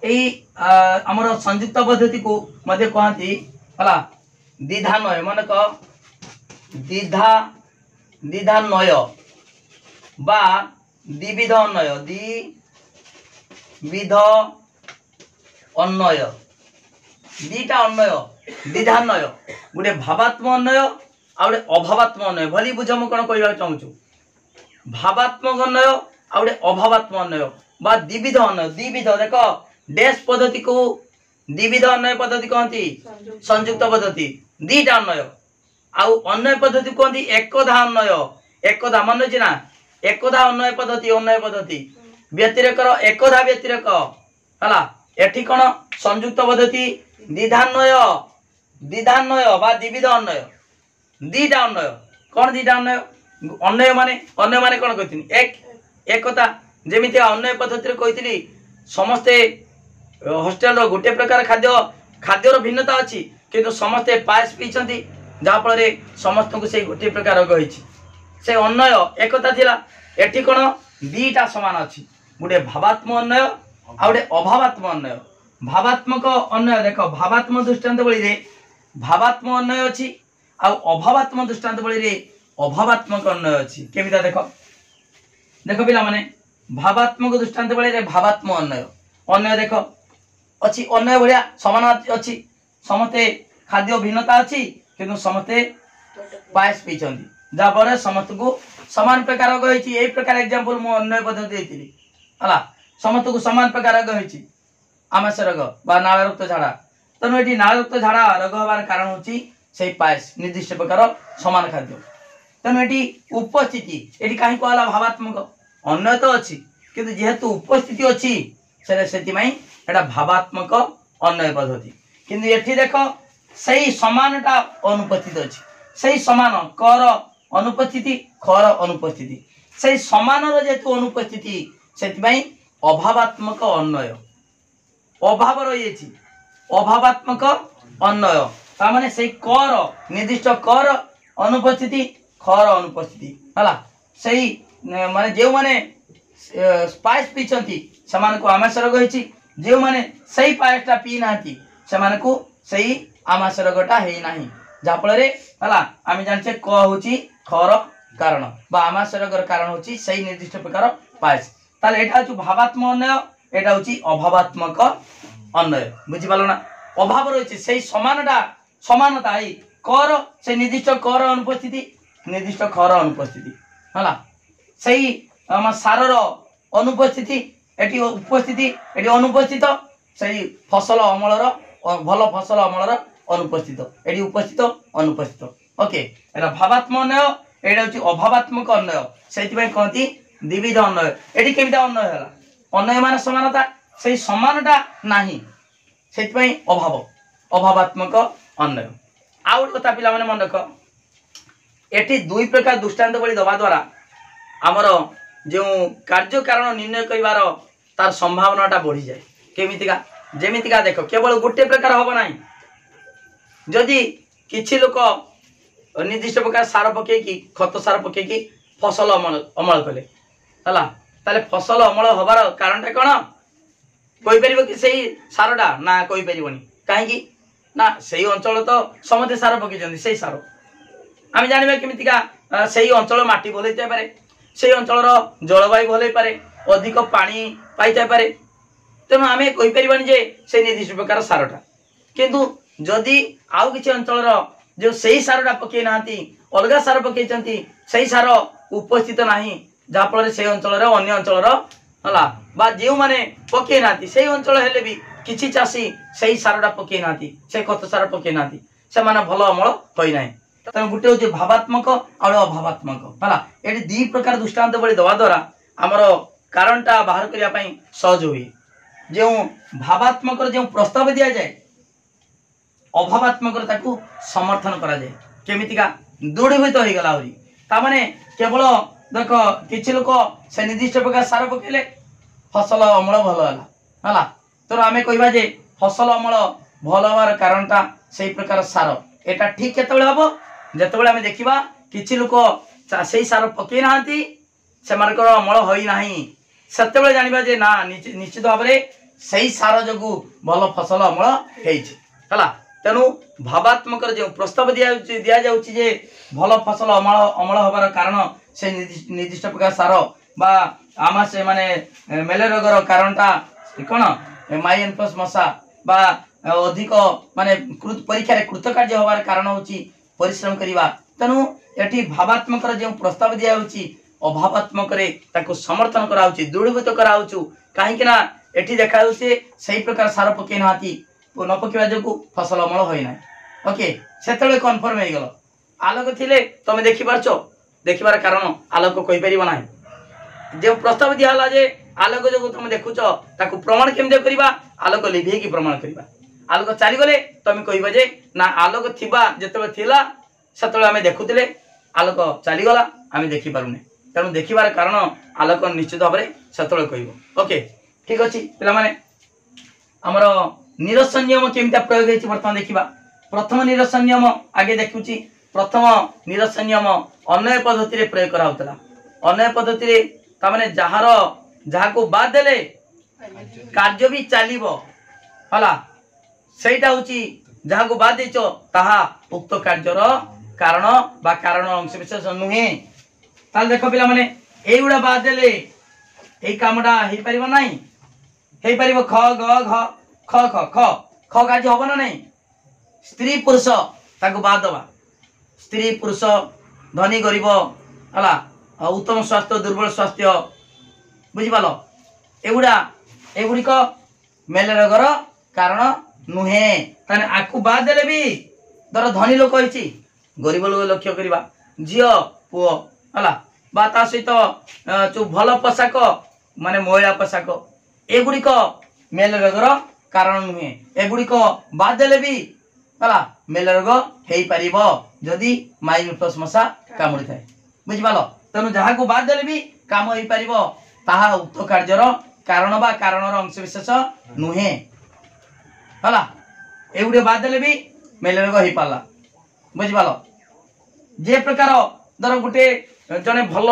एई हमर संयुक्त पद्धति को मध्ये कहंती हला द्विधान्वय माने क द्विधान्वय बा द्विविध अन्वय द्विविध अन्वय दीटा अन्वय द्विधान्वय गोटे भावात्मक अन्वय आ गोटे अभावात्मक अन्वय भली बुझ मु कोन कहबा चाहूछु भावात्मक अन्वय आ गोटे अभावात्मक अन्वय बा द्विविध अन्वय द्विविध देख डैश पद्धति को द्विविध अन्वय पद्धति कहती संयुक्त पद्धति दीटा अन्वय आउ अन्वय पद्धति कहती एकधा अन्वय एकधा मन अछि ना एकधा अन्वय पद्धति व्यतिरेकर एकधा व्यतिरेक हला एठी कोन संयुक्त पद्धति द्विधान्वय बा द्विविध अन्वय दीटा अन्वय कौन दीटा अन्वय अन्वय माने कौन कहती एकता जेमिति अन्वय पद्धति रे कहती समस्ते हॉस्टेल रो गोटे प्रकार खाद्यर भिन्नता अच्छी किंतु समस्ते पायस पीछंती जहाँ फल समस्त को से गोटे प्रकार रोग होइछि से अन्वय एकता थिला एठी कोन दीटा समान अच्छी गोटे भावात्मक अन्वय आ गोटे अभावात्मक अन्वय भावात्मक अन्वय देख भावात्मक दृष्टांत बळी रे भावात्मक अन्वय अच्छी आ अभावात्मक दृष्टांत बळी रे अभावात्मक अन्वय अच्छी केमिता देख पिला माने भावात्मक दृष्टांत बळी रे भावात्मक अन्वय देख अच्छी अन्वय भलिया समान अच्छी समस्ते खाद्य भिन्नता अच्छी किंतु समस्ते पायस पीछंती जहाँ पर समस्त को समान प्रकार रोग होइछि एई प्रकार एग्जांपल मु अन्वय पद्धति देइतिली हला समस्त को समान प्रकार रोग होइछि आमाशय रोग बा नालयुक्त झाड़ा तेणु एटी नालयुक्त झाड़ा रोग हबार कारण होछि से पायस निर्दिष्ट प्रकार समान खाद्य तेणु एटी उपस्थिति एटी काहे कहला भावात्मक अन्वय तो अच्छी किंतु जेहेतु उपस्थिति अच्छी से भावात्मक अन्वय पद्धति किंतु एठी देख सही समानटा अनुपस्थित अच्छी सही समान कर अनुपस्थिति खर अनुपस्थिति सही समान जेहेतु अनुपस्थिति से अभावात्मक अन्वय अभाव रही अभावात्मक अन्वय तार से कर निर्दिष्ट कर अनुपस्थिति खर अनुपस्थिति है सही माने जो माने पायस पीछंती समान को आमाशय रोग होइछि जो माने सही पायसटा पी नांती समान को सही आमाशय रोगटा हेई नाही जा फल रे हला आमी जानचे क होची खर कारण बा आमाशय रोगर कारण होची सही निर्दिष्ट प्रकार पायस ताले एटा होची भावात्मक अन्वय एटा होची अभावात्मक अन्वय बुझि पालो ना अभाव रहिछि सही समानता है कर से निर्दिष्ट कर निर्दिष्ट खर अनुपस्थिति हला सही सारर अनुपस्थिति एटी उपस्थिति एटी अनुपस्थित सही फसल अमलर भल फसल अमलर अनुपस्थित एटी उपस्थित अनुपस्थित ओके एटा भावात्मक अन्वय एटा होची अभावात्मक अन्वय सेति पय कहती द्विविध अन्वय एटी केमिता अन्वय हला अन्वय माने समानता सही समानता नाही सेति पय अभावात्मक अन्वय आउ कथा पिला माने मन रख एटी दुई प्रकार दृष्टांत बळी दबा द्वारा आमर जो कार्य कारण निर्णय करिवार तार संभावनाटा बढ़ी जाए केमितिका जेमितिका देख केवल गोटे प्रकार हब नाही जदि किछि लोक निर्दिष्ट प्रकार सार पकेकी खत सार पकेकी फसल अमल कले हला ताले फसल अमल हबार कारणटा कोन कहि परिबो कि सही सारटा ना कहि परिबोनी काहेकि ना सही अंचल तो समते सार पकेजंदी सही सार आम जानिबा केमितिका सही अंचल माटी भल होइते पारे से अंचल जलवायु भल पारे अधिक पानी पाई पारे तेणु आम कहीपरि जे से निर्दिष्ट प्रकार सारटा किंतु जदि आउ किसी अंचल जो सही सारटा पकई ना अलग सार पकई सही सार उपस्थित ना जहाँफल से अंचल अन्य अंचल हला बा जो माने पके नाती सेही अंचल हेले भी किछि चासी सेही सारटा पके नाती से खत सार पके नाती से माने भलो अमल होई नाही तने गुटे होचे भावात्मक और अभावात्मक हला एटी दी प्रकार दृष्टांत बळी दवा द्वारा हमर कारणटा बाहर करिया पई सहज होई जो भावात्मक जो प्रस्ताव दिया जाए अभावात्मक ताकू समर्थन करा जाए केमितिका दृढ़ीभूत हो गला आउरी ता माने केवल देख किछि लोक से निर्दिष्ट प्रकार सार पकेले फसल अमल भल है तो आम कहवा जे फसल अमल भल हबार कारणटा से प्रकार सार एटा ठीक केतबेले हबो जेतबेले आमे देखिबा किछि लोक से सार पके नांती सेमानकर अमल होई नाही सेतबेले जानिबा जे ना निश्चित भाव में सही सार जोगु भल फसल अमल हेछि हला तेणु भावात्मक जो प्रस्ताव दिया जाउछि जे भल फसल अमल हबार कारण से निर्दिष्ट प्रकार सार बा आमा से माने मेले रोगर कारणटा कौन माइन प्लस मशा बा अधिक माने परीक्षा कृतकार्य हबार कारण होछि परिश्रम करिबा तेणु एठी भावात्मक जो प्रस्ताव दिया होछि अभावात्मक रे ताको समर्थन करा होछि दृढ़ीभूत करा होछु काहे कि ना एठी देखा होछि सही प्रकार सार पके नाती न पकेवा जोगु फसल अमल होई ना ओके सेतले कन्फर्म हे गेलो आलोक थिले तमे देखि पारछो देखिबार कारण आलोक कहि परिबो नाही जे प्रस्ताव दिया हला जे आलोक जोगु तमे देखुछो ताको प्रमाण केमदे करबा आलोक लिभे की प्रमाण करबा आलोक चाली गले तमे कहिबा जे ना आलोक थिबा जेतबे थिला सेतले आमे देखुतिले आलोक चाली गला आमे देखि पारुने तेणु देखिबार कारण आलोक निश्चित भाव में सेतले कहबो ओके ठीक अछि पिला माने हमर निरसन नियम केमिता प्रयोग होइछि वर्तमान देखिबा प्रथम निरसन नियम आगे देखुछि प्रथम निरसन नियम अन्वय पद्धति रे प्रयोग करा होतला अन्वय पद्धति रे ता माने जहार जहाको बाद देले कार्य भी चालिबो हला सेटा होछि जहाको बाद देचो ताहा उक्त कार्यर कारण बा कारण अंश विशेष नुहे ताल देखो पिला माने एउडा बाद देले एई कामडा हेइ परिबो नाही हेइ परिबो ख ग घ ख ख ख ख कार्य हबो ना नहीं स्त्री पुरुष ताको बाद दबा स्त्री पुरुष धनी गरीब हला उत्तम स्वास्थ्य दुर्बल स्वास्थ्य बुझी पालो एगुड़ी को मेले रोगर कारण नुहे ताने आकु बाद देले भी धर धनी लोक होइछि गरीब लोक लक्ष्य करबा झियो पुओ हला बा ता सहित जो भल पोशाक माने महिला पोशाक एगुड़ी को मेले रोगर कारण नुहे एगुड़ी को बाद देले भी हला मेले रोग हेइ परिबो जदि माइल प्लस मशा कामुड़ी थाए बुझी पालो तेणु जहाँ को बाद देले भी काम हो पारिबो ताहा उक्त कार्यर कारण बा कारणर अंश विशेष नुहे हला एगुड़े बाद देले भी मेले रोग हो पाला बुझी पालो जे प्रकार धर गुटे जने भल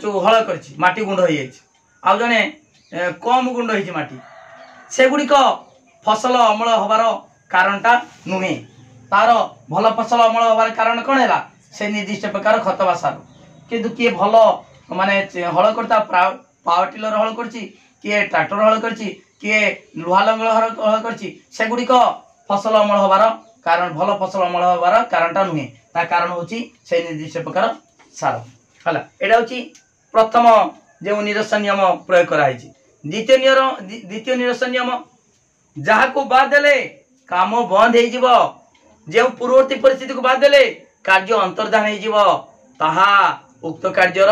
जो हल करछि माटी गुंड हो जाइछि आ जने कम गुंड होइछि माटी सेगुड़ी को फसल अमल हबार कारणटा नुहे तार भल फसल अमल हबार कारण कौन है से निर्दिष्ट प्रकार खत बा सार किंतु किए भल माने हल करता पावर टिलर हल करछि किए ट्रैक्टर हल करछि किए लुहा लंगल हल करछि सेगुड़ी को फसल अमल हबार कारण भल फसल अमल हबार कारणटा नुहे ता कारण होछि से निर्दिष्ट प्रकार सार हला एटा होछि प्रथम जे निरसन नियम प्रयोग करा हैछि द्वितीय निरसन नियम जहाँ को बाद देले काम बंद हो जिवो जे पूर्ववर्ती परिस्थिति को बाद देले कार्य अंतर्धान हो जिवो ताहा उक्त कार्यर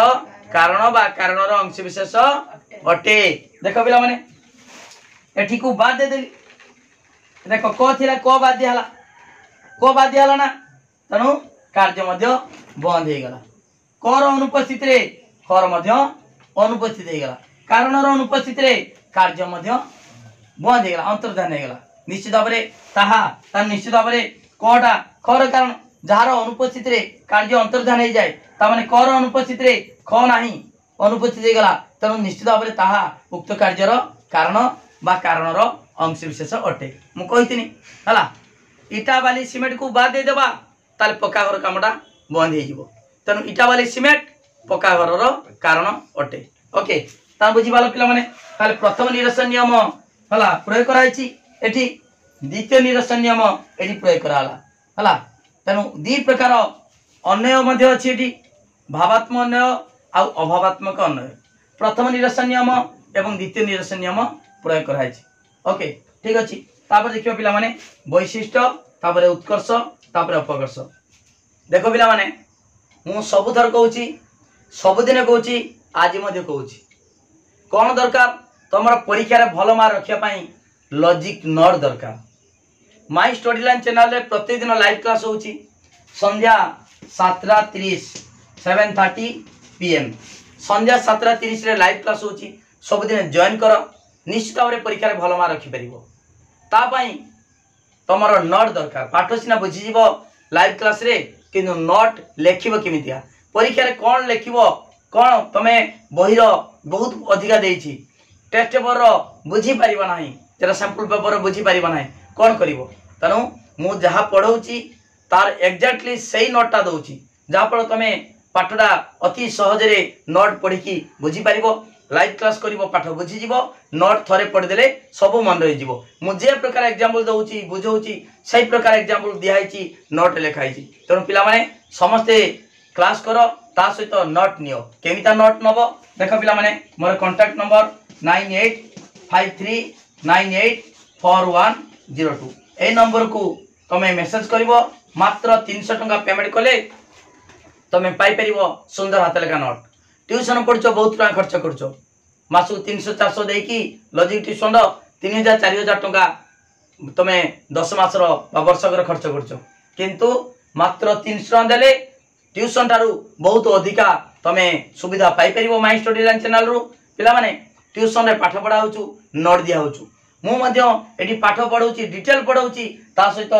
कारण बा कारणर अंश विशेष अटे देख पिला माने एठी को बाद दे देली देख क थिला क बाद दियाला क बाद दियाला ना तनु कार्य मध्य बंद हो गला कर अनुपस्थित रे कर मध्य अनुपस्थित हो गला कारणर अनुपस्थित रे कार्य मध्य बंद हो गला अंतर्धान हो गला निश्चित भाव में ताहा निश्चित भाव में कटा खर कारण जार अनुपस्थित रे कार्य अंतर्धान हो जाए ताने कर अनुपस्थित रे ख नाही अनुपस्थित हो गला तेणु निश्चित भाव में ताहा उक्त कार्यर कारण बा कारणर अंश विशेष अटे मु कहितिनी हला इटा बाली सीमेंट को बाद दे देबा ताले पक्का घर कामटा बंद हो जिवो तेणु इटा बाली सीमेंट पक्का घरर कारण अटे ओके ता बुझी पालो पिला माने ताले प्रथम निरसन नियम हला प्रयोग कराइछि एठी द्वितीय निरसन नियम एठी प्रयोग कराला हला तेणु दी प्रकार अन्वय मध्य अछि एठी भावात्मक अन्वय आ अभावात्मक अन्वय प्रथम निरसन नियम एवं द्वितीय निरसन नियम प्रयोग कराई। ओके ठीक अच्छे। तापर देखियो पिला माने वैशिष्ट्य तापर उत्कर्ष तापर अपकर्ष। देखो पिला माने मु सबुथर कहूची सबुदिन कहूची आज मध्य कहूची कौन दरकार तुम परीक्षा रे भल मार्क रखिया पाई लॉजिक नोट दरकार। माय स्टडी लाइन चैनल रे प्रतिदिन लाइव क्लास होची संध्या 7:30 7:30 PM संध्या 7:30 रे लाइव क्लास होची सबुदिन जॉइन कर निश्चित भाव में परीक्षा रे भल मार्क रखि परिबो। ता पई तमरो नोट दरकार पाठ सिना बुझी जीवो लाइव क्लास रे किंतु नोट लेखिबो किमितिया परीक्षा रे कोन लेखिबो कोन तमे बहिरो बहुत अधिका देइछि टेस्ट पेपर रो बुझी परिबो नाही जेरा सैंपल पेपर रो बुझी परिबो नाही कोन करिवो तनु मु जहा पढौछि तार एग्जैक्टली सही नोटटा दउछि जहा पर तमे पाठडा अति सहज रे नोट पढी की बुझी परिबो लाइव क्लास करिवो पाठ बुझी जीवो नोट थरे पढि देले सब मन रहि जीवो। मु जे प्रकार एग्जांपल दउछि बुझौछि सही प्रकार एग्जांपल दियाइछि नोट लेखाइछि तनु पिला माने समस्त क्लास करो ता सहित नोट नियो केमिता नोट नबो देखो पिला माने मोर कांटेक्ट नंबर 9853984102 ए नंबर को तमे मेसेज करिवो मात्र 300 टंका पेमेंट कले तमे पाई परिवो सुंदर हाथ लेखा नोट। ट्यूशन पढ़छो बहुत टंका खर्च करछो मासु 300 400 देई की लॉजिक ट्यूशन 3000 4000 टंका तमे 10 मासर बा वर्षकर खर्च करछो किंतु मात्र 300 टंका देले ट्यूशन टारू बहुत अधिका तमे सुविधा पाई परिवो माय स्टडी लाइन चैनल रु पिला माने ट्यूशन रे पाठ पढ़ा होचु नोट दिया होचु मु मध्य एडी पाठ पढ़ौची डिटेल पढ़ौची ता सहित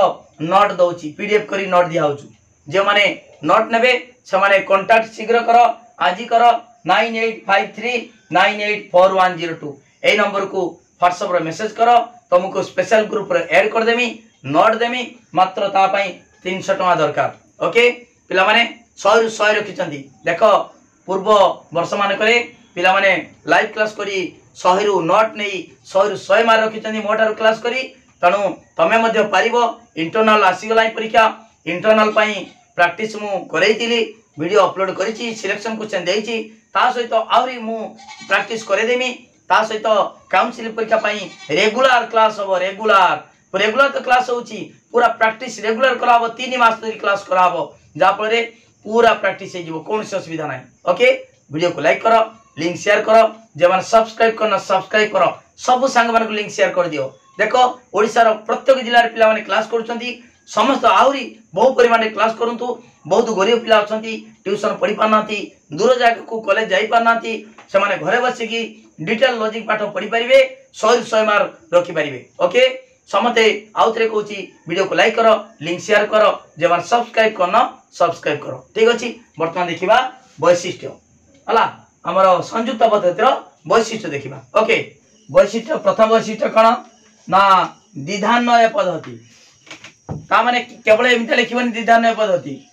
नोट दउची पीडीएफ करी नोट दिया होचु जे माने नोट नेबे से माने कांटेक्ट शीघ्र करो आज करो 9853984102 ए नंबर को व्हाट्सएप रे मेसेज करो तुमको स्पेशल ग्रुप रे ऐड कर देमी नोट देमी मात्र ता पई 300 टका दरकार। ओके पिला माने 100 रु 100 रखिचंदी देखो पूर्व वर्ष मान करे पिला माने लाइव क्लास करी 100 रु नोट नहीं 100 रु 100 मार रखिचंदी मोटार क्लास करी तणु तमे मध्य पारिबो इंटरनल आसीगला परीक्षा इंटरनल पई प्रैक्टिस मु करैतिली वीडियो अपलोड करिछि सिलेक्शन क्वेश्चन देइछि ता सहित आउरी मु प्रैक्टिस करे देमी ता सहित काउंसिल परीक्षा पई रेगुलर क्लास हो रेगुलर तो क्लास होछि पूरा प्रैक्टिस रेगुलर कराबो 3 मास तरी क्लास कराबो जा परे पूरा प्रैक्टिस हे जीवो कोन से असुविधा नाही। ओके वीडियो को लाइक करो लिंक शेयर करो जे माने सब्सक्राइब करना सब्सक्राइब करो सब संग मान को लिंक शेयर कर दियो। देखो ओडिसा रो प्रत्येक जिल्ला रे पिला माने क्लास करूछंती समस्त आउरी बहु परिमाण क्लास करंतु बहुत गरीब पिला अछंती ट्यूशन पढ़ी पारनाती दूर जाके को कॉलेज जाई पारनाती से माने घरे बसी की डिटेल लॉजिक पाठ पढ़ी परिबे 100 मार्क रखि परिबे। ओके समते आउथरे कहूची वीडियो को लाइक करो लिंक शेयर करो जे माने सब्सक्राइब करना सब्सक्राइब करो ठीक अछि। वर्तमान देखिबा वैशिष्ट्य हला हमर संयुक्त पद्धतिर वैशिष्ट्य देखिबा। ओके वैशिष्ट्य प्रथम वैशिष्ट्य कोन ना विधानय पद्धति ता माने केवल एमिता लिखिबनी विधानय पद्धति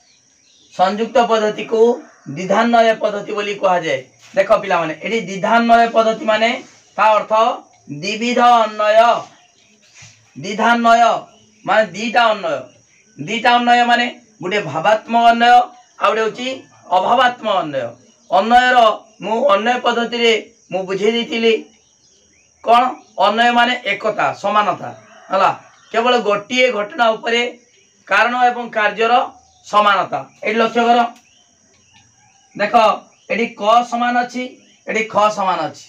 संयुक्त पद्धति को विधानय पद्धति बोली कहा जाए। देखो पिला माने एडी विधानय पद्धति माने ता अर्थ द्विविध अन्वय विधानय माने दीटा अन्वय माने गुटे भावात्मक अन्वय आ गुटे होची अभावात्मक अन्वय अन्वयर मु अन्वय पद्धति रे मु बुझे दितिली कोन अन्वय माने एकता समानता हला केवल गोटिए घटना उपरे कारण एवं कार्यर समानता ए लक्ष्य करो। देखो एडी क समान अछि एडी ख समान अछि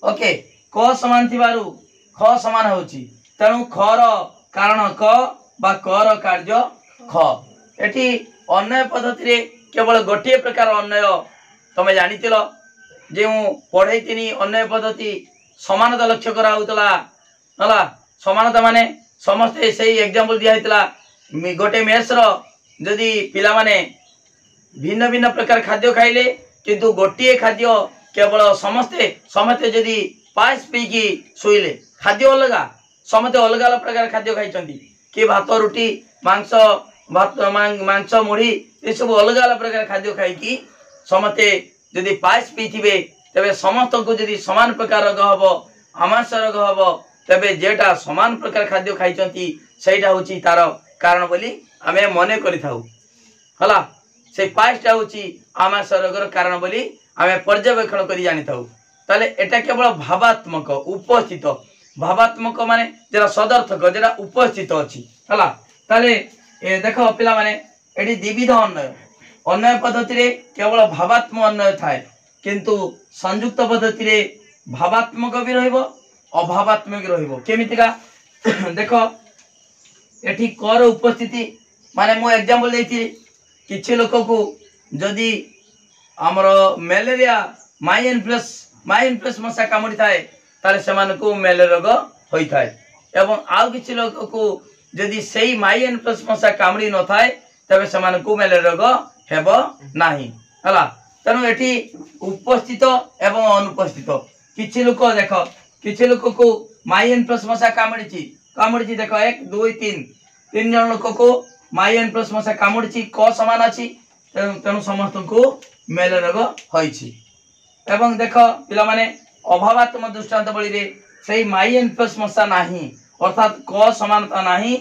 ओके क समान थिबारु ख समान होछि तेणु ख रो कारण क बा क रो कार्य ख एटी अन्वय पद्धति रे केवल गोटिए प्रकार अन्वय तमे जानितिलो जे पढ़ैतिनी अन्वय पद्धति समानता लक्ष्य करा होतला हला समानता माने समस्त सही एग्जांपल दिया हितला गोटे मेस रो जदि पिला माने भिन्न भिन्न प्रकार खाद्य खाइले किंतु गोटिए खाद्य केवल समस्ते जदि पास पी की सोइले खाद्य अलगा समस्ते अलग अलग प्रकार खाद्य खाइचंती कि भात रुटी मांस मुढ़ी ये सब अलग अलग प्रकार खाद्य खाई कि समस्ते जदि पास पी थिबे तबे समस्त को जदि समान प्रकार रोग हबो आमाश रोग हबो तबे जेटा समान प्रकार खाद्य खाइचंती सेटा होची तार कारण बोली आमे मने करि थाउ हला से पासटा होची आमाश रोगर कारण बोली आमे पर्यवेक्षण करि जानि थाउ ताले एटा केवल भावात्मक उपस्थित भावात्मक माने जेरा सदर्थक जेरा उपस्थित अछि हला ताले ए देखो पिला माने एडी द्विविध अन्वय अन्वय पद्धति रे केवल भावात्मक अन्वय थाए किंतु संयुक्त पद्धति रे भावात्मक भी रहइबो अभावात्मक रहइबो केमितिका देखो एठी कर उपस्थिति माने मो एग्जांपल देइथि किछि लोक को जदी हमर मलेरिया माइनफ्लस मशा कामुड़ी थाए ताले समान को मलेरिया रोग होई थाए एवं आउ किछि लोक को जदी सेही माइनफ्लस मशा कामुड़ी न थाए तबे समान को मलेरिया रोग हेबो नाही हला तनु एठी उपस्थित एवं अनुपस्थित किछि लोक देखो किछि लोक को माइनफ्लस मशा कामुड़ी देखो 1 2 3 तीन जन लोक को माइनफ्लस मशा कामुड़ी क समान अछि तेणु समस्त को मलेरिया रोग होईछि एवं देखो पिला माने अभावात्मक दृष्टांत बळी रे सेही माइनफ्लस मशा नाही अर्थात क समानता नाही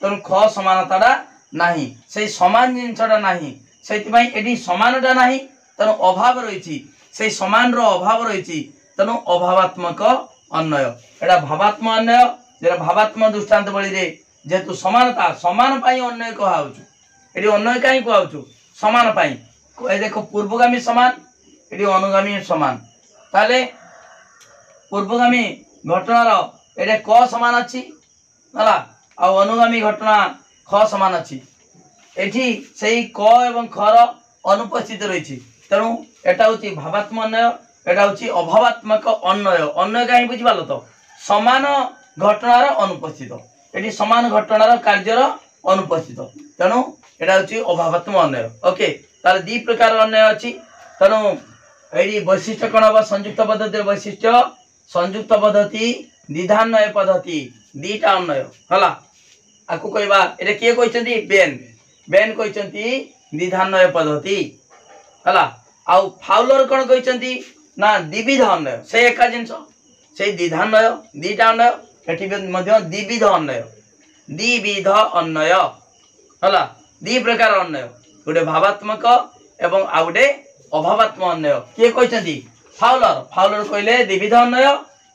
तेणु ख समानताडा नाही सेही समान जिंसडा नाही सेति पई एडी समानटा नाही तेणु अभाव रहिछि सेही समान रो अभाव रहिछि तेणु अभावात्मक अन्वय एडा भावात्मक अन्वय जेरा भावात्मक दृष्टांत बळी रे जेतु समानता समान पाई अन्वय कहाउछु एडी अन्वय काई कहाउछु समान पाई ए देखो पूर्वगामी समान एडी अनुगामी समान ताले पूर्वगामी घटनार एडे क समान अछि हला आ अनुगामी घटना ख समान अछि एठी सेही क एवं ख र अनुपस्थित रहिछि तेणु एटा होछि भावात्मक अन्वय एटा होछि अभावात्मक अन्वय अन्वय काई बुझिबालो तो समान घटनार अनुपस्थित एटी समान घटनार कार्यर अनुपस्थित तेणु एटा होछि अभावात्मक अन्वय ओके तार दी प्रकार अन्वय अछि तेणु एडी वैशिष्ट्य कोन बा संयुक्त पद्धति वैशिष्ट्य संयुक्त पद्धति द्विधान्वय पद्धति दीटा अन्वय हला आकु कहबा एटा के कहचंती बेन कहचंती द्विधान्वय पद्धति हला आउ फाउलर कोन कहचंती ना द्विविध अन्वय से एका जिंस से द्विधान्वय दीटा अन्वय एठी मध्य द्विविध अन्वय हला दी प्रकार अन्वय गोटे भावात्मक एवं आ गोटे अभावात्मक अन्वय के कहचंती फाउलर कहले द्विविध अन्वय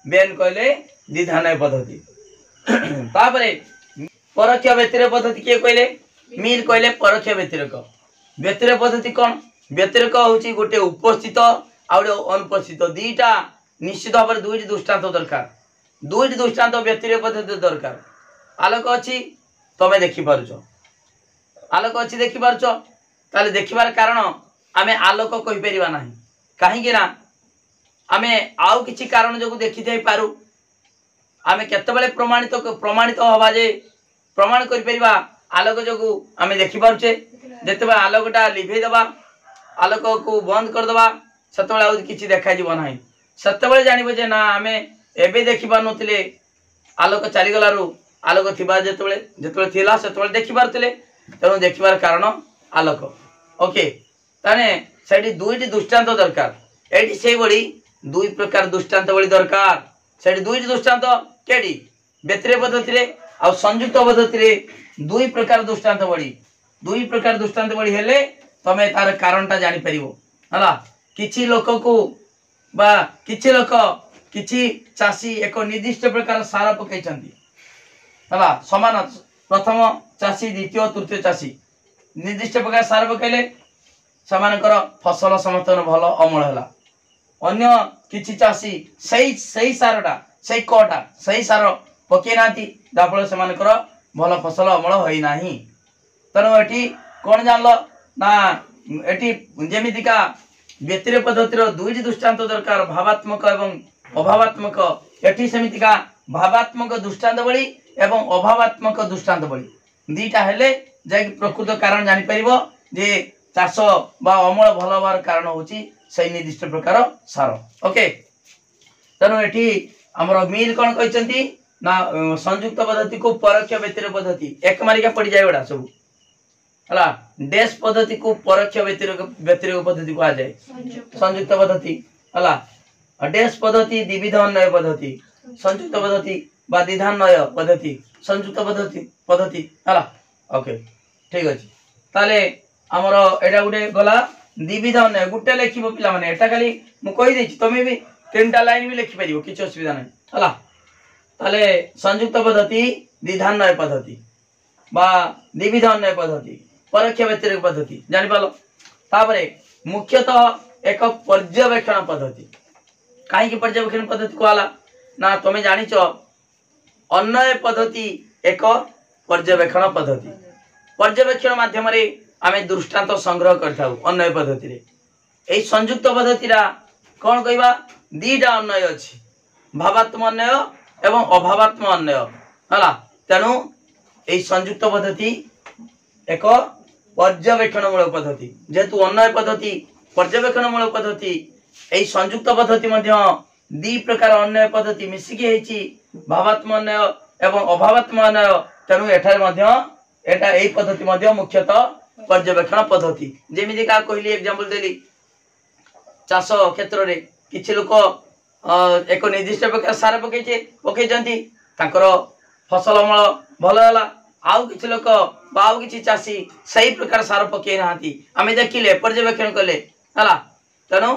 बेन कहले द्विधान्वय पद्धति तापरे परोक्ष व्यतिरेक पद्धति के कहले मीर कहले परोक्ष व्यतिरेक पद्धति कोन व्यतिरेक होची गोटे उपस्थित आ गोटे अनुपस्थित दीटा निश्चित भाव में दुईटी दृष्टांत दरकार दुईटी दृष्टांत व्यतिरेक पद्धति दरकार आलोक अछि तमे देखि पारुछो आलोक अछि देखि पारुछो ताले देखिबार कारण आमे आलोक कहि परिबा नाही काहे कि ना आमे आउ किछि कारण जको देखि जाई पारु आमे केतेबेले प्रमाणित हवा जे प्रमाण करि परिबा आलोक जको आमे देखि पारुछे जेतेबे आलोकटा लिभे दबा आलोक को बंद कर दबा सेतेबेले आउ किछि देखा जीव नाही सेतेबेले जानिबो जे ना आमे एबे देखि पारनोतिले आलोक चली गलारु आलोक थिबा जेतेबेले थिला सेतेबेले देखि पारतिले तेणु देखिबार कारण आलोक ओके ताने सेठी दुईटी दृष्टांत दरकार एठी सेही बडी दुई प्रकार दृष्टांत बडी दरकार सेठी दुईटी दृष्टांत केडी व्यतिरेक पद्धति रे आ संयुक्त पद्धति रे दुई प्रकार दृष्टांत बडी हेले तमे तार कारणटा जानि परिबो हला किछि लोक को बा किछि लोक किछि चासी एक निर्दिष्ट प्रकार सार पकैचंती हला समान प्रथम चासी द्वितीय तृतीय चासी निर्दिष्ट प्रकार सार पकैले समानकर फसल समर्थन भल अमल हला अन्य किछि चासी सही सारटा सही कोटा सही सार पकै नाती दाफल समानकर भल फसल अमल होई नाही तनो एठी कोन जानलो ना एठी जेमितिका व्यतिरेक पद्धतिर दुईटी दृष्टांत दरकार भावात्मक एवं अभावात्मक एठी समितिका भावात्मक दृष्टांत बळी एवं अभावात्मक दृष्टांत बळी दीटा हेले जे प्रकृत कारण जानि परिबो जे चाष बा अमल भल होबार कारण होची सही निर्दिष्ट प्रकार सार ओके तनो एठी हमर मील कोन कहचंती ना संयुक्त पद्धति को परोक्ष व्यतिरेक पद्धति एक मारिका पड़ी जाय बडा सब हला डैश पद्धति को परोक्ष व्यतिरेक पद्धति को आ जाए संयुक्त पद्धति हला डैश पद्धति द्विविध अन्वय पद्धति संयुक्त पद्धति बा द्विधान्वय पद्धति संयुक्त पद्धति हला ओके ठीक अछि ताले हमरो एटा गुटे गला द्विविध अन्वय गुटे लेखिबो पिला माने एटा खाली मु कहि देछि तमे भी तीनटा लाइन भी लिखि पारिबो किछ असुविधा नै हला ताले संयुक्त पद्धति विधान्वय पद्धति बा द्विविध अन्वय पद्धति परोक्ष व्यतिरेक पद्धति जानि पालो तापरे मुख्यतः एक पर्यवेक्षण पद्धति काहे कि पर्यवेक्षण पद्धति कोला ना तमे जानिचो अन्वय पद्धति एक पर्यवेक्षण पद्धति पर्यवेक्षण माध्यम रे आमे दृष्टांत संग्रह करथाउ अन्वय पद्धति रे एई संयुक्त पद्धति रा कोन कहबा दीटा अन्वय अछि भावात्मक अन्वय एवं अभावात्मक अन्वय हला तेनु एई संयुक्त पद्धति एक पर्यवेक्षणमूलक पद्धति जेतु अन्वय पद्धति पर्यवेक्षणमूलक पद्धति एई संयुक्त पद्धति मध्य दी प्रकार अन्वय पद्धति मिसिकी हेछि भावात्मक अन्वय एवं अभावात्मक अन्वय तेनु एठार मध्य एटा एई पद्धति मध्य मुख्यतः पर्यवेक्षण पद्धति जेमिति का कहली एग्जांपल देली चाष क्षेत्र रे किछि लोक एक निर्दिष्ट प्रकार सार पकई जंती तांकर फसल अमल भल होला आउ किछि लोक बाउ किछि चासी सही प्रकार सार पकई नाहांती आमे देखिले पर्यवेक्षण कले हला तनो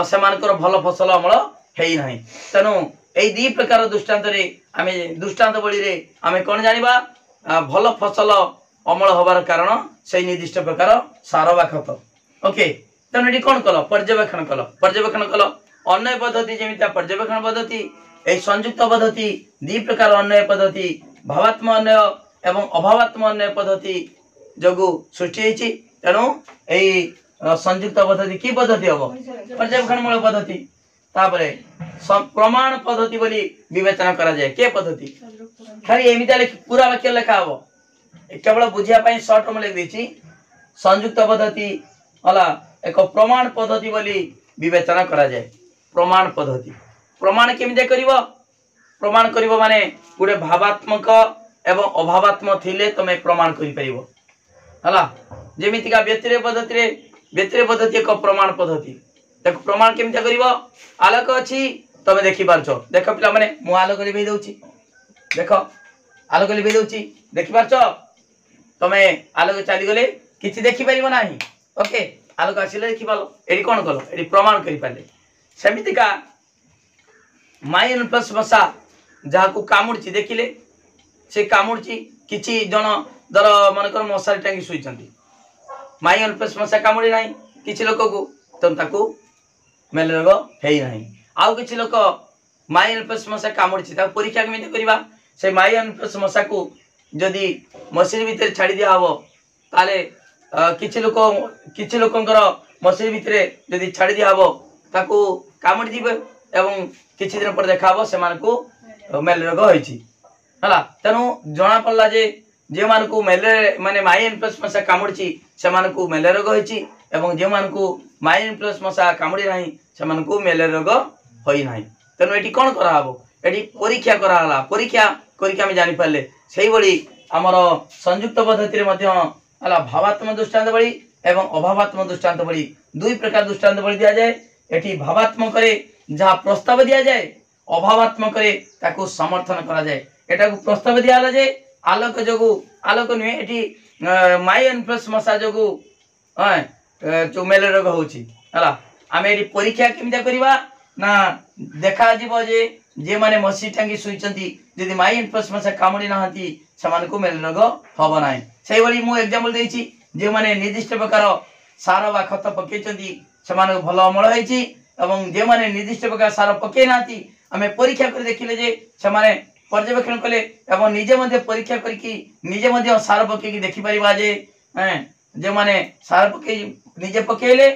सेमानकर भल फसल अमल हेई नाही तनो एई दी प्रकार दृष्टांत रे आमे दृष्टांत बळी रे आमे कोन जानिबा भल फसल अमल होबार कारण सही निर्दिष्ट प्रकार सार बा खत ओके तनो एटी कोन कलो पर्यवेक्षण कलो अन्वय पद्धति जेमिता पर्यवेक्षण पद्धति ए संयुक्त पद्धति दी प्रकार अन्वय पद्धति भावात्मक अन्वय एवं अभावात्मक अन्वय पद्धति जगु सृष्टि हेछि तेनु एई संयुक्त पद्धति की पद्धति हबो पर्यवेक्षण मूलक पद्धति तापरे प्रमाण पद्धति बोली विवेचना करा जाय के पद्धति खाली एमिता लिख पूरा वाक्य लिखा हबो केवल बुझिया पई शॉर्ट में लिख देछि संयुक्त पद्धति हला एक प्रमाण पद्धति बोली विवेचना करा जाय प्रमाण पद्धति प्रमाण केमिते करिवो प्रमाण करिवो माने गुडे भावात्मक एवं अभावात्मक थिले तमे प्रमाण करि परिवो हला जेमिति का व्यतिरेक पद्धति एक प्रमाण पद्धति देखो प्रमाण केमिते करिवो आलोक अछि तमे देखि पारछो देखो पिला माने मु आलोक लिबे दउची देखो आलोक लिबे दउची देखि पारछो तमे आलोक चाली गले किछि देखि परिवो नाही ओके आलोक आसिले देखि पालो एडी कोन कलो एडी प्रमाण करि पाले सेमितिका माइन प्लस मशा जहा को कामुडची देखिले से कामुडची किछि जन दर मनकर मशारी टांगी सुइचंती माइन प्लस मशा कामुडी नाही किछि लोक को तम ताकू मेले रोग हेई नाही आउ किछि लोक माइन प्लस मशा कामुडची ता परीक्षा केमिते करबा से माइन प्लस मशा को जदी मशीन भीतर छाडी दिया हबो ताले किछि लोकंकर मशीन भीतर जदी छाडी दिया हबो ताकू कामुडी दिबे एवं किछि दिन पर देखा हबो से मानकू मेले रोग होइछि हला तनु जणा पड़ला जे मानकू मेले माने माइन प्लस मशा कामुडची से मानकू मेले रोग होइछि एवं जे मानकू माइन प्लस मशा कामुडी नाही से मानकू मेले रोग होई नाही तनु एटी कोन करा हबो एटी परीक्षा करा हला परीक्षा करिके हम जानि पाले सेही बळी हमर संयुक्त पद्धति रे मध्य हला भावात्मक दृष्टांत बळी एवं अभावात्मक दृष्टांत बळी दुई प्रकार दृष्टांत बळी दिया जाय एटी भावात्मक रे जहा प्रस्ताव दिया जाय अभावात्मक रे ताकू समर्थन करा जाय एटा को प्रस्ताव दिया हला जे आलोक जगु आलोक नुहे एटी माइन प्लस मशा जगु जो मेले रोग होची हला आमे एटी परीक्षा केमिता करबा ना देखा जीवो जे माने मसी टांगी सुइचंती जदी माइन प्लस मशा कामुडी नाहंती समान को मेले रोग हबो नाही सेही बळी मु एग्जांपल देइची जे माने निर्दिष्ट प्रकार सार बा खत पकेचंती समान भलो अमल होइची एवं जे माने निर्दिष्ट प्रकार सार पके नाती आमे परीक्षा कर देखिले जे समान पर्यवेक्षण कले एवं निजे मध्ये परीक्षा करकी निजे मध्ये सार पके की देखि परिबा जे माने सार पके निजे पकेले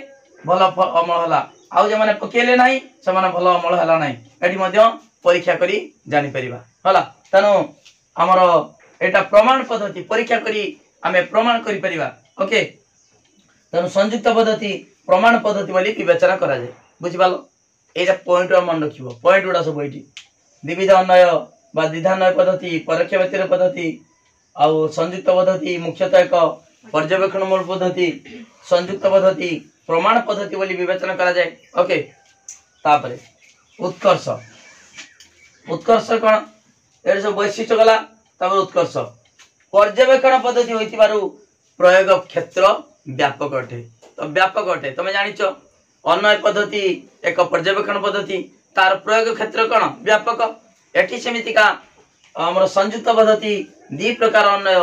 भलो अमल हला आउ जे माने पकेले नाही समान भलो अमल हला नाही एठी मध्ये परीक्षा करी जानि परिबा हला तनो हमर एटा प्रमाण पद्धति परीक्षा करी आमे प्रमाण करी परिबा ओके तनो संयुक्त पद्धति प्रमाण पद्धति बोली विवेचना करा जाय बुझिबालो एटा पॉइंट मन रखिबो पॉइंट उडा सब एठी द्विविध अन्वय बा द्विधान्वय पद्धति परोक्ष व्यतिरेक पद्धति आउ संयुक्त पद्धति मुख्यतः एक पर्यवेक्षणमूलक पद्धति संयुक्त पद्धति प्रमाण पद्धति बोली विवेचना करा जाय ओके तापरे उत्कर्ष उत्कर्ष कोन एटा सब वैशिष्ट्य गला तापर उत्कर्ष पर्यवेक्षण पद्धति होइतिबारु प्रयोग क्षेत्र व्यापक अटे तो व्यापक अटे तमे जानिचो अन्वय पद्धति एक पर्यवेक्षण पद्धति तार प्रयोग क्षेत्र कौन व्यापक एटी सेमितिका आमर संयुक्त पद्धति दी प्रकार अन्वय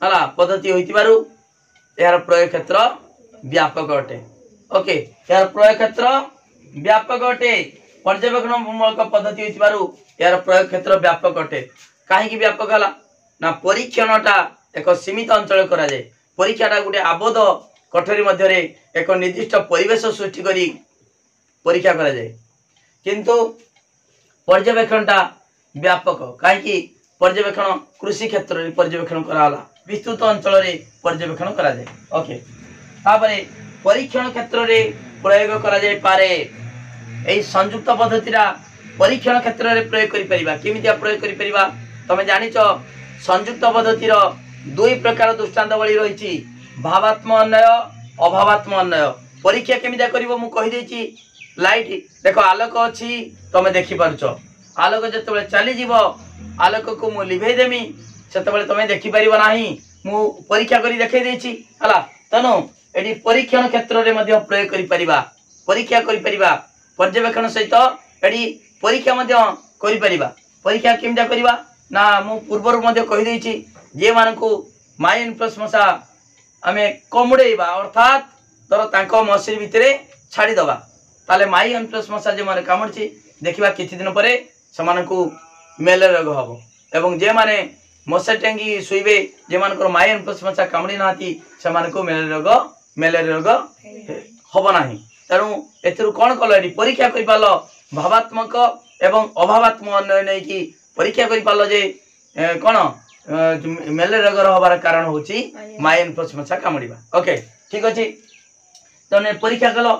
है पद्धति होइतिबारु यार प्रयोग क्षेत्र व्यापक अटे। ओके यार प्रयोग क्षेत्र व्यापक अटे पर्यवेक्षण मूलक पद्धति होइतिबारु यार प्रयोग क्षेत्र व्यापक अटे। काहे व्यापक हला ना परीक्षणटा एक सीमित अंचल करा जाए परीक्षाटा गोटे आबोध कठोरी मध्य एक निर्दिष्ट परिवेश सृष्टि करी परीक्षा करा जाए किंतु पर्यवेक्षणटा व्यापक कहीं पर्यवेक्षण कृषि क्षेत्र में पर्यवेक्षण कराला विस्तृत अंचल में पर्यवेक्षण करा जाए। ओके तापरे परीक्षण क्षेत्र में प्रयोग करा जाए पारे एई संयुक्त पद्धतिरा परीक्षण क्षेत्र में प्रयोग करि परिबा केमितिया प्रयोग करि परिबा तमे जानिच संयुक्त पद्धतिर दुई प्रकार दृष्टान्तवली रही भावात्म अन्वय अभावात्म अन्वय परीक्षा केमितिया करिवो मु कहि देछि लाइट देखो आलोक अच्छी तुम देखिपार आलोक जो चली जीव आलोक को मु लिभे देमी से तुम देखिपर ना मु परीक्षा कर देखे देछि हला तेणु ये परीक्षण क्षेत्र में प्रयोग करिपरिबा परीक्षा करिपरिबा पर्यवेक्षण सहित ये परीक्षा परीक्षा केमितिया करिबा ना मु पूर्वर कहि देछि जे मानकु माइन प्लस मशा आमे कमुड़ेबा अर्थात तर तांको मशीन भितरे छाड़ी दबा ताले माई प्लस मशा जे माने कामुड़ी देखा किछि दिन पर से मेलेरिया रोग हम एवं जे माने मशा टेंगी शुइबे जे मानकर माई प्लस मशा कामुड़ी नाती से मेलेरिया रोग हम ना तेणु एथुरु कौन कल ये परीक्षा कर पाल भावात्मक एवं अभावात्मक अन्वय नहीं कि परीक्षा कर पाल जे कौन मेलेरिया रोग हबार कारण होची माई प्लस मशा कामुड़ा। ओके ठीक अच्छे तेणु परीक्षा कल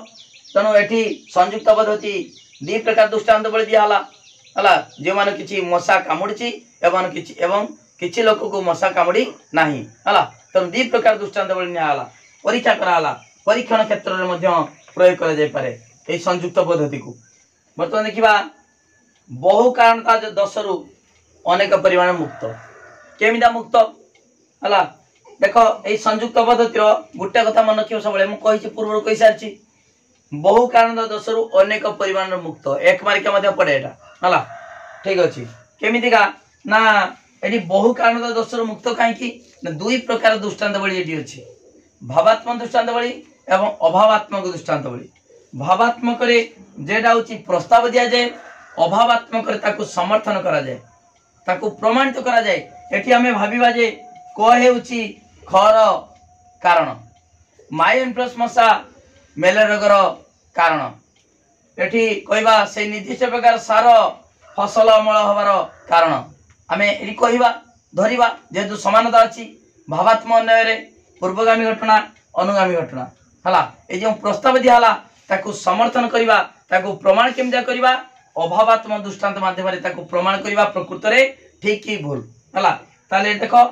तेणु ये संयुक्त पद्धति दी प्रकार दृष्टांत बल दिहला है जो मैंने किसी मशा कामुड़ी एवं किसी लोक को मशा कामुड़ी ना है तेणु दी प्रकार दृष्टांत बल निला परीक्षा कराला परीक्षण क्षेत्र में प्रयोग कर जाय पारे ए संयुक्त पद्धति को बर्तमान देखा बहु कारणता दोष रु अनेक परिमाण मुक्त केमिदा मुक्त है देख ये संयुक्त पद्धति गोटे कथा मन रखियो सब मुझे पूर्व कही सारी बहु कारण दोष रु अनेक परिमाण मुक्त एक मार्किया पड़े यहाँ है ठीक अच्छे केमितिका ना ये बहु कारण दोष रु मुक्त कहीं दुई प्रकार दृष्टांत बड़ी ये अच्छी भावात्मक दृष्टांत बड़ी एवं अभावात्मक दृष्टांत बड़ी भावात्मक जेटा हूँ प्रस्ताव दि जाए अभावात्मक समर्थन करा जाए ताकू प्रमाणित करा जाए एटी आमे भाबिबा जे क हेउची खर कारण माइन प्लस मशा मेलेरिया रोगर कारण एटी कहबा से निर्दिष्ट प्रकार सार फसल अमल हबार कारण आमे एटी कहबा धरिबा जेतु समानता अछि भावात्मक अन्वय रे पूर्वगामी घटना अनुगामी घटना हला ए जो प्रस्ताव दिहला ताकू समर्थन करिबा ताकू प्रमाण केमजा करिबा अभावात्मक दृष्टांत माध्यम रे ताकू प्रमाण करिबा प्रकृत रे ठीक की भूल हला ताले देखो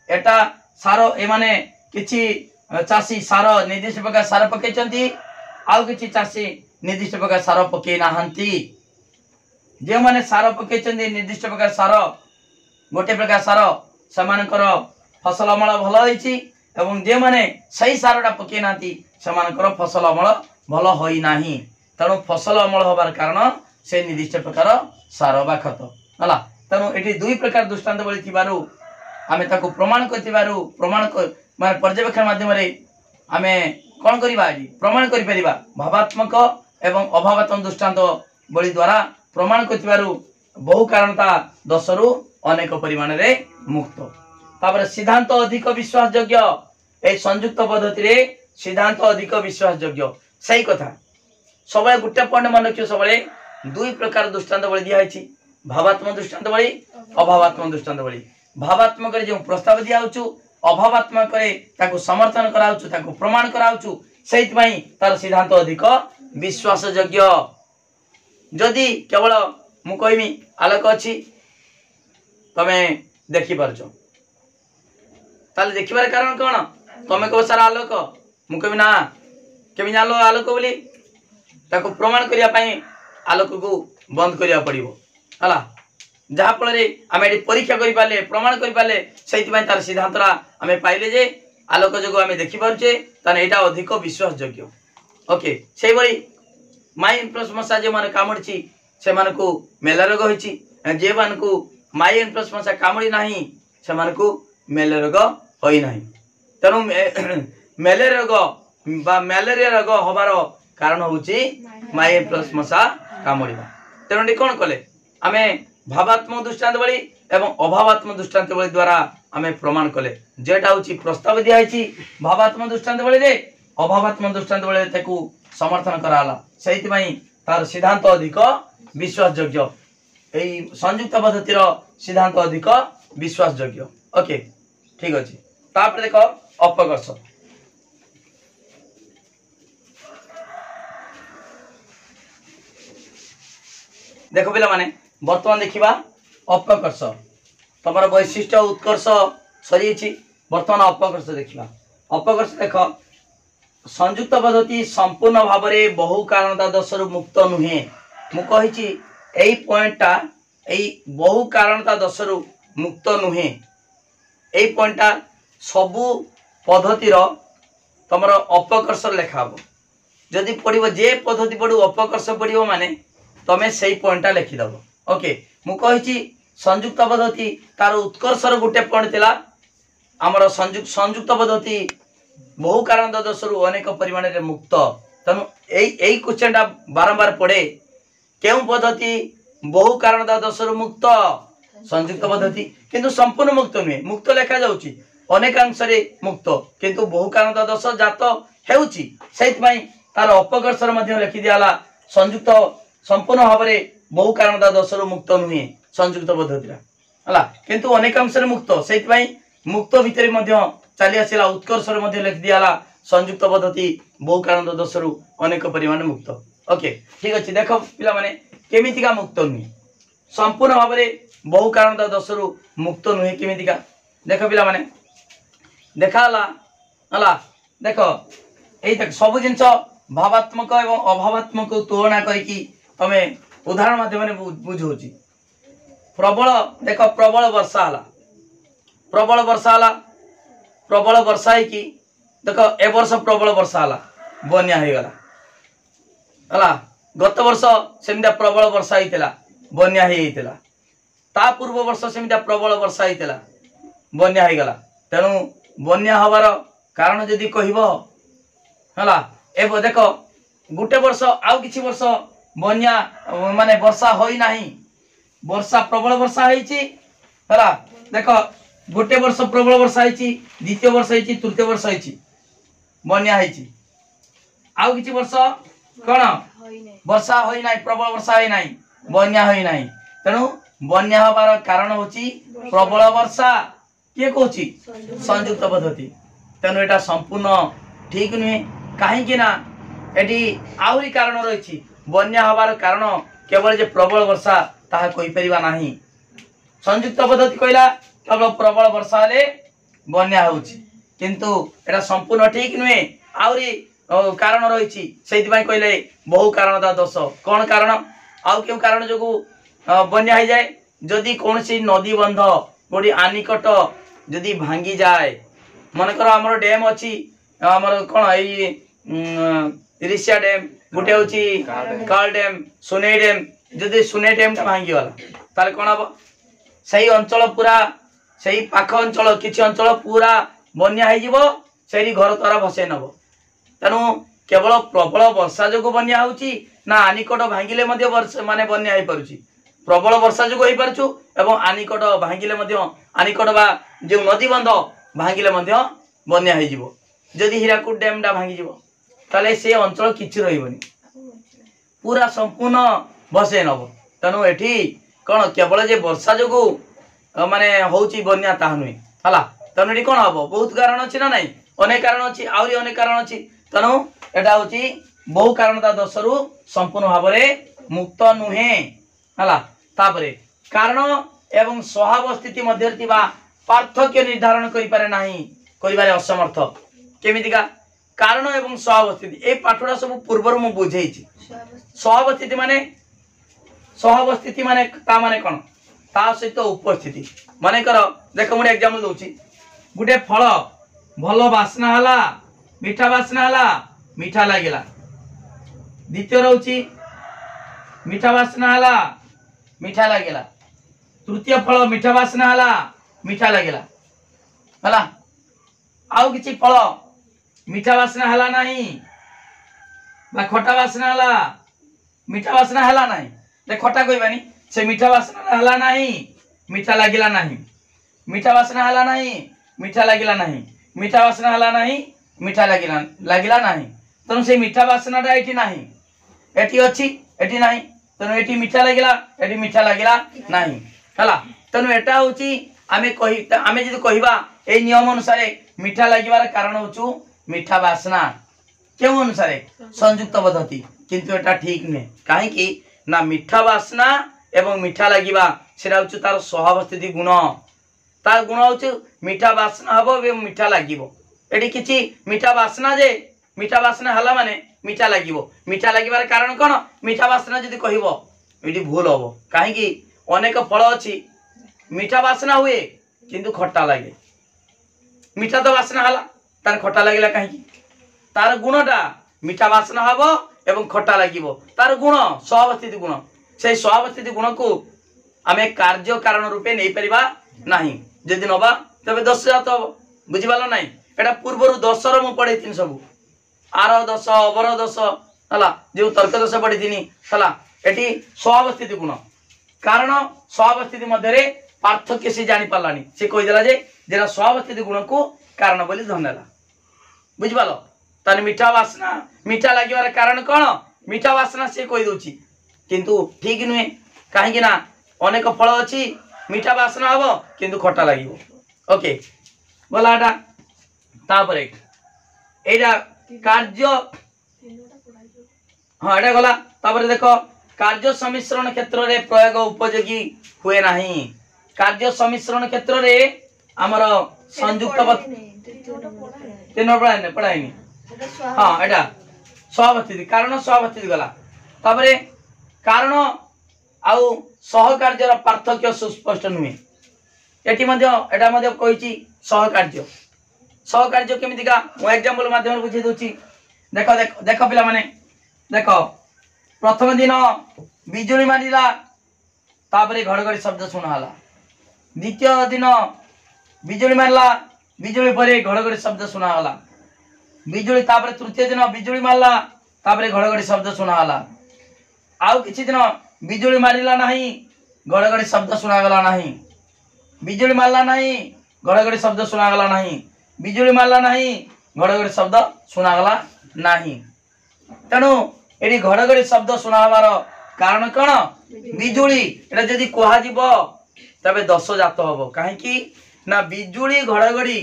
एटा सार ए माने किछि चासी सार निर्दिष्ट प्रकार सार पकेचंती आउ किछि चासी निर्दिष्ट प्रकार सार पके नाहंती जे माने सार पकेचंती निर्दिष्ट प्रकार सार गोटे प्रकार सार समानकर फसल अमल भल होईची एवं जे माने सही सारटा पके नांती समानकर फसल अमल भल होई नाही तेणु फसल अमल होबार कारण से निर्दिष्ट प्रकार सार बा खत हला तेणु एटी दुई प्रकार दृष्टांत बली थिबारु आमे ताको प्रमाण करथिबारु प्रमाण माने पर्यवेक्षण माध्यम रे आमे कोन करिबा प्रमाण करि परिबा भावात्मक एवं अभावात्मक दृष्टांत बली द्वारा प्रमाण करथिबारु बहु कारणता दोषरु अनेक परिमाण रे मुक्त तापर सिद्धांत अधिक विश्वास योग्य ए संयुक्त पद्धति रे सिद्धांत अधिक विश्वास योग्य सही कथा सब गोटे पॉइंट मन रखियो सब दुई प्रकार दृष्टांत बली दिया है भावात्मक दृष्टांत बली अभावात्मक दृष्टांत बली भावात्मक जो प्रस्ताव दिया अभावात्मक ताको समर्थन कराउछु ताको प्रमाण कराउछु सेहित पई तार सिद्धांत अधिक विश्वास योग्य जदि केवल मु कहमी आलोक अछि तमे देखि परछो ताले देखिबार कारण कोन तमे को सारा आलोक मु कहमी ना केमी जानो आलोक बोली ताको प्रमाण करिया पई आलोक को बंद करिया पड़िबो हला जहा फल आम ये परीक्षा कर पारे प्रमाण कर पारे से तार सिद्धांतरा आम पाइले जे आलोक जो आम देखिपे ताने यहाँ अधिक विश्वास योग्य। ओके से भाई माइन प्लस मशा जो मैंने कामुड़ी से मानकु मेले रोग होइछि जे मानकु माई एनफ्लुएंजा मशा कामुड़ी नाही से मानकु मेले रोग होई नाही तेणु मेलेरिया रोग बा मेलेरिया रोग हबार कारण होउछि माई एनफ्लुएंजा मशा कामुड़िबा तेणु कोन कले आमे भावात्मक दृष्टांत बली एवं अभावात्मक दृष्टांत बली द्वारा आमे प्रमाण कले जेटा होछि प्रस्ताव दिया होछि भावात्मक दृष्टांत बली रे अभावात्मक दृष्टांत बली ताकू समर्थन कराला सेति पई तार सिद्धांत अधिक विश्वास योग्य एई संयुक्त पद्धतिर सिद्धांत अधिक विश्वास योग्य ओके ठीक अछि तापर देखो अपकर्ष देखो पिला माने वर्तमान देखिबा अपकर्ष तमर वैशिष्ट्य उत्कर्ष सरीछि वर्तमान अपकर्ष देखिबा अपकर्ष देखो संयुक्त पद्धति संपूर्ण भाव में बहु कारणता दोषरु मुक्त नुहे मु कहिछि एई पॉइंटटा एई बहु कारणता दोषरु मुक्त नुहे एई पॉइंटटा सबु पद्धतिर तमर अपकर्ष लेखा हबो जदि पड़िबो जे पद्धति पड़ू अपकर्ष पड़िबो माने तमे सेई पॉइंटटा लिखि दबो ओके मु कहिछि संयुक्त पद्धति तार उत्कर्षर गुटे पॉइंट थिला हमर संयुक्त पद्धति बहु कारण दोषरु अनेक परिमाण रे मुक्त तनु एई क्वेश्चनटा बारंबार पड़े केउ पद्धति बहु कारण दोषरु मुक्त संयुक्त पद्धति किंतु संपूर्ण मुक्त नुहे मुक्त लेखा जाउची अनेकांश रे मुक्त किंतु बहु कारण दोष जात हेउची सेति पई तार अपकर्षर मध्ये लिखि दियाला संयुक्त संपूर्ण भाव में बहु कारण दोषरु मुक्त नुहे संयुक्त पद्धति हला किंतु अनेकांश रे मुक्त सेति पई मुक्त भितर मध्ये चली आसिला उत्कर्ष रे मध्ये लिखि दियाला संयुक्त पद्धति बहु कारण दोषरु अनेक परिमाण मुक्त ओके ठीक अछि देखो पिला माने केमितिका मुक्त नुहे संपूर्ण भाव में बहु कारण दोषरु मुक्त नुहे केमितिका देखो पिला माने देखाला हला देखो एई तक सब जिंस भावात्मक एवं अभावात्मक तुलना करके तमे उदाहरण माध्यम बुझौची प्रबल देख प्रबल वर्षा हला प्रबल वर्षा है कि देख ए वर्ष प्रबल वर्षा हला बन्या हो गला हला गत वर्ष सेमिदा प्रबल वर्षा होइतिला बन्या होइतिला ता पूर्व वर्ष सेमिदा प्रबल वर्षा होइतिला बन्या हो गला तेणु बन्या हबार कारण जदि कहबो हला ए देख गुटे वर्ष आउ किछि वर्ष बन्या माने वर्षा होई नाही वर्षा प्रबल वर्षा होईची हला देख गोटे वर्ष प्रबल वर्षा होईची द्वितीय वर्ष होईची तृतीय वर्ष होईची बन्या होईची आउ किछि वर्ष कोन वर्षा होई नाही प्रबल वर्षा होई नाही बन्या होई नाही तेनु बन्या हबार कारण होची प्रबल वर्षा के कहूची संयुक्त पद्धति तेनु एटा संपूर्ण ठीक नुहे काहे कि ना एटी आउरी कारण रहिछि बन्या हबार कारण केवल जे प्रबल वर्षा ताहा कोई परिबा नाही संयुक्त पद्धति कहला केवल प्रबल वर्षा ले बन्या होउछि किंतु एटा संपूर्ण ठीक नुहे आउरी कारण रहिछि सेति पई कहले बहु कारण दा दोष कोन कारण आउ केउ कारण जोगु बन्या हो जाए जदि कोनसी नदी बंध गोडी आनिकट जदि भांगी जाए मन कर हमर डैम अछि हमर कोन एई इरिसिया डैम गोटे होची काल डैम सुनै डैम जदि सुनै डैम ता भांगी वाला ताले कोन हबो सही अंचल पूरा सही पाख अंचल किछि अंचल पूरा बन्या हो जिवो सेरी घर तारा भसे नबो तनु केवल प्रबल वर्षा जोगु बन्या होची ना आनिकट भांगिले मध्ये वर्षा माने बन्या होई परुची प्रबल वर्षा जोगु होई परछु एवं आनिकट भांगिले मध्ये आनिकट बा जे नदी बंध भांगिले मध्ये बन्या होई जिवो जदि हीराकुद डैम डा भांगी जिवो ताले से अंचल किछि रहिबनी पूरा संपूर्ण भसे नबो तनु एठी कोन केवल जे वर्षा जोगु माने होची बन्या ताहा नुई हला तनु एठी कोन हबो बहुत कारण अछि ना नाही अनेक कारण अछि आउरी अनेक कारण अछि तनु एटा होची बहु कारणता दोषरु संपूर्ण भाबरे मुक्त नुहे हला तापरे कारण एवं स्वभाव स्थिति मध्य थिबा पार्थक्य निर्धारण करि पारे नाही करिबारे असमर्थ केमितिका कारण एवं स्वभाव स्थिति ए पाठडा सब पूर्वर मु बुझेइछि स्वभाव स्थिति माने ता माने कोन ता सहित उपस्थिति माने कर देखो मु एग्जांपल दोछि गुटे फल भलो वासना हला मीठा वासना हला मीठा लागिला द्वितीय रहउछि मीठा बास्ना हला मीठा लागेला तृतीय फल मीठा बास्ना हला मीठा लागेला हला आउ किछि फल मीठा बास्ना हला नहीं बा खटा बास्ना हला मीठा बास्ना हला नहीं ले खटा कहबानी से मीठा बास्ना हला नहीं मीठा लागिला नहीं मीठा बास्ना हला नहीं मीठा लागिला नहीं मीठा बास्ना हला नहीं मीठा लागिला नहीं तेणु से मीठा बास्नाटा एठी नहीं एठी अछि एठी नहीं तेणु एठी मीठा लागिला नहीं हला तेणु एटा होची आमे जदि कहिबा ए नियम अनुसार मीठा लागिबार कारण होचु मीठा बास्ना केउ अनुसार संयुक्त पद्धति किंतु एटा ठीक नहीं काहे कि ना मीठा बास्ना एवं मीठा लागिबा सेरा होचु तार स्वभाव स्थिति गुण तार गुण होचु मीठा बास्ना हबो एवं मीठा लागिबो एटी किछि मीठा बास्ना जे मीठा बास्ना हला माने मीठा लागिबार कारण कोन मीठा बास्ना जदि कहिबो एटी भूल हबो काहे कि अनेक फल अछि मीठा बास्ना हुए किंतु खट्टा लागे मीठा तो बास्ना हला तार खट्टा लागिला काहे कि तार गुणटा मीठा बास्ना हबो एवं खट्टा लागिबो तार गुण स्वभाव स्थिति गुण से स्वभाव स्थिति गुण को आमे कार्य कारण रूपे नै परिबा नाही जदि नबा तबे दस जात हबो बुझिबाला नाही एटा पूर्वरु 10 रो मु पढैतिन सब आर 10 अवर 10 हला जे तर्क 10 पढैतिनी हला एटी स्वभाव स्थिति गुण कारण स्वभाव स्थिति मध्य रे पार्थक्य से जानि पालानी से कहि देला जे जेरा स्वभाव स्थिति गुण को कारण बोली धनला बुझिबालो ताने मीठा बास्ना मीठा लागिबार कारण कोन मीठा बास्ना से कहि दोची किंतु ठीक नुहे काहे कि ना अनेक फल अछि मीठा बास्ना हबो किंतु खट्टा लागिबो ओके बोलाटा तापरे एटा कार्य हां एटा गला तापरे देखो कार्य सम्मिश्रण क्षेत्र रे प्रयोग उपयोगी हुए नहीं कार्य सम्मिश्रण क्षेत्र रे हमर संयुक्त तीन पढ़ाइनी हाँ एटा स्वभाव स्थिति कारण स्वभाव स्थिति गला तापरे कारण आउ सहकार्यर पार्थक्य सुस्पष्ट नुहे एटी मध्य एटा मध्य कहिची सहकार्य केमितिका मो एग्जांपल माध्यम बुझी दोची देखो देखो देखो पिला माने देखो प्रथम दिन बिजुली मारिला तापरे घड़घड़ी शब्द सुनाला द्वितीय दिन बिजुली मारला बिजुली परे घड़घड़ी शब्द सुनाला बिजुली तापरे तृतीय दिन बिजुली मारला तापरे घड़घड़ी शब्द सुनाला आउ किछि दिन बिजुली मारिला नहीं घड़घड़ी शब्द सुनागला नहीं बिजुली मारला नहीं घड़घड़ी शब्द सुनागला नहीं बिजुली मारला नहीं घड़घड़ी शब्द सुनागला नहीं तेणु एटी घड़घड़ी शब्द सुनाबार कारण कौन बिजुली एटा जदि कहा जीवो तबे 10 जात हबो काहे कि ना बिजुली घड़घड़ी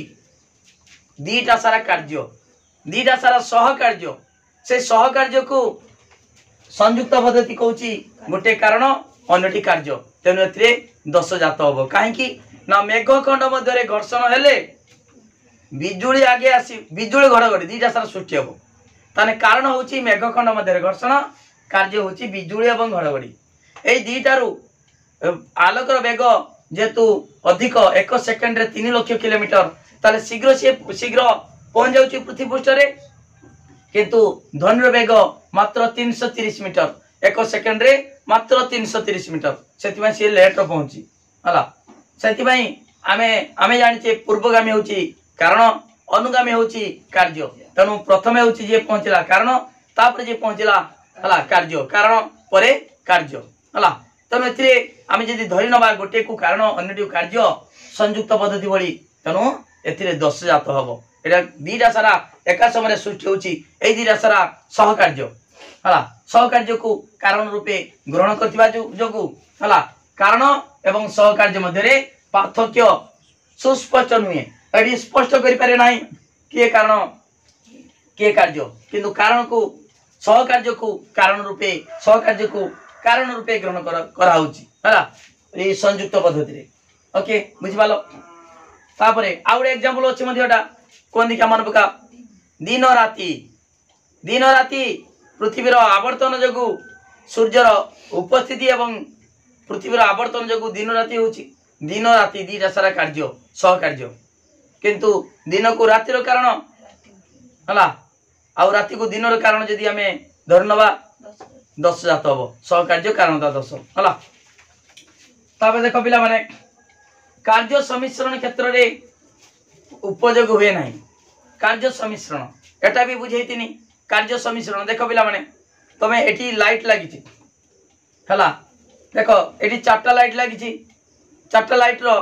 दीटा सारा कार्य दीटा सारा सहकार्य से सहकार्य को संयुक्त पद्धति कहूची गोटे कारण अन्यटी कार्य तेणु एथिरे 10 जात हबो काहे कि ना मेघखंड मध्य घर्षण हेले बिजुली आगे आसी बिजुली घड़घड़ी दीटा सारा सृष्टि हबो ताने कारण होची मेघखंड मध्य घर्षण कार्य होची बिजुली एवं घड़घड़ी ए दीटारू आलोकर वेग जेतु अधिक 1 सेकंड रे 3 लाख किलोमीटर ताले शीघ्र पहुंच जाउची पृथ्वी पृष्ठ रे किंतु ध्वनिर वेग मात्र 330 मीटर 1 सेकंड रे मात्र 330 मीटर सेति से लेट रो पहुंची हला सेति आमे जानिचे पूर्वगामी होची कारण अनुगामी होची कार्य तेणु प्रथमे होची जे पहुंचला कारण तापर जे पहुंचला हला कार्य कारण परे कार्य हला तेणु एथिरे आमे जदि धरि नबा गोटे को कारण अन्यटी कार्य संयुक्त पद्धति बळी तेणु एथिरे 10 जात हबो एटा दीटा सारा एका समय सृष्टि होची ए दीटा सारा सहकार्य हला सहकार्य को कारण रूपे ग्रहण करथिबा जोगु हला कारण एवं सहकार्य मध्य रे पार्थक्य सुस्पष्ट नुहे एडी स्पष्ट करि पारे नाही के कारण के कार्य किंतु कारण को सहकार्य को कारण रूपे सहकार्य को कारण रूपे ग्रहण करा होची हला ए संयुक्त पद्धति रे ओके बुझिबालो तापरे आउडे एग्जांपल अछि मध्यटा कोन दिका मन पका दिन राती पृथ्वीर आवर्तन जगु सूर्यर उपस्थिति एवं पृथ्वीर आवर्तन जगु दिन राती होची दिन राती दीटा सारा कार्य सहकार्य किंतु दिन को रातिर कारण हला आ राति को दिन कारण जदि आमे धरनबा दश जात हम सहकार्य कारणता दश है। तापर देख पिला माने कार्य सम्मिश्रण क्षेत्र में उपयोग हुए ना। कार्य सम्मिश्रण एटा भी बुझेइतिनी। कार्य सम्मिश्रण देख पिला माने तमे एठी लाइट लगी है। देख ये चार्टा लाइट लगी। चार्टा लाइट रो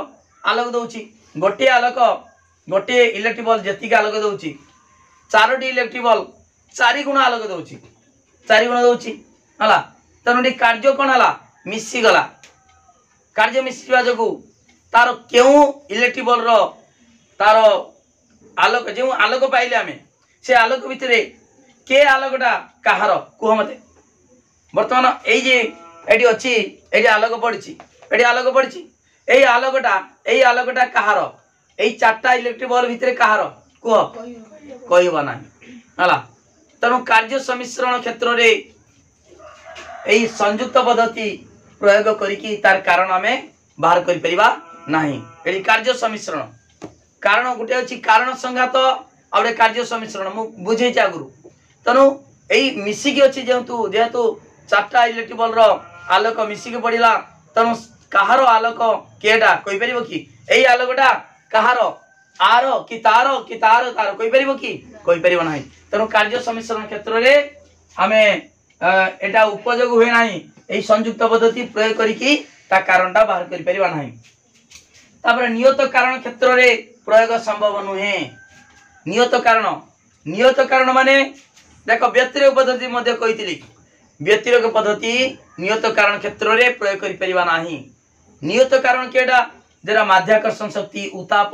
आलोक दौची गोटे आलोक गोटे इलेक्ट्रिक बल्ब जी आलोक दौची 4टी इलेक्ट्रिक बल्ब 4 गुण आलोक दौची 4 गुण दौची है। तेणु कार्य कौन है मिसीगला। कार्य मिसा जो तार क्यों इलेक्ट्रिक बल्ब रो तार आलोक जो आलोक पाइले आम से आलोक भितर के आलोकटा कहार कह मत बर्तमान ये अच्छी ये आलोक पड़ी ये आलोक पड़ी यही आलोकटा कहार यही 4टा इलेक्ट्रिक बल्ब भितर कहार कह कहब ना है। तेणु कार्य सम्मिश्रण क्षेत्र में यही संयुक्त पद्धति प्रयोग करिकी तार कारण आम बाहर कर परिबा नाही। यदि कार्य सम्मिश्रण कारण गोटे अच्छी कारण संघात आउे कार्य सम्मिश्रण मु बुझे आगुरी। तेणु यही मिसिकी अच्छी जेहेतु जेहेतु 4टा इलेक्ट्रिक बल्ब रो आलोक मिसिकी पड़ा तेणु कहार आलोक केटा कहि परिबो कि यही आलोकटा कहार आर कि तार तार कहि परिबो कि कहि परिबो नाही। तेणु कार्य सम्मिश्रण क्षेत्र में आम एटा उपयोग हुए ना। यही संयुक्त पद्धति प्रयोग करिकी ता कारणटा बाहर कर परिबा नाही। तापर नियत कारण क्षेत्र में प्रयोग संभव नुहे। नियत कारण माने देख व्यतिरेक पद्धति मध्य कहितली व्यतिरेक पद्धति नियत कारण क्षेत्र में प्रयोग कर परिबा नाही। नियत कारण केडा जरा माध्याकर्षण शक्ति उताप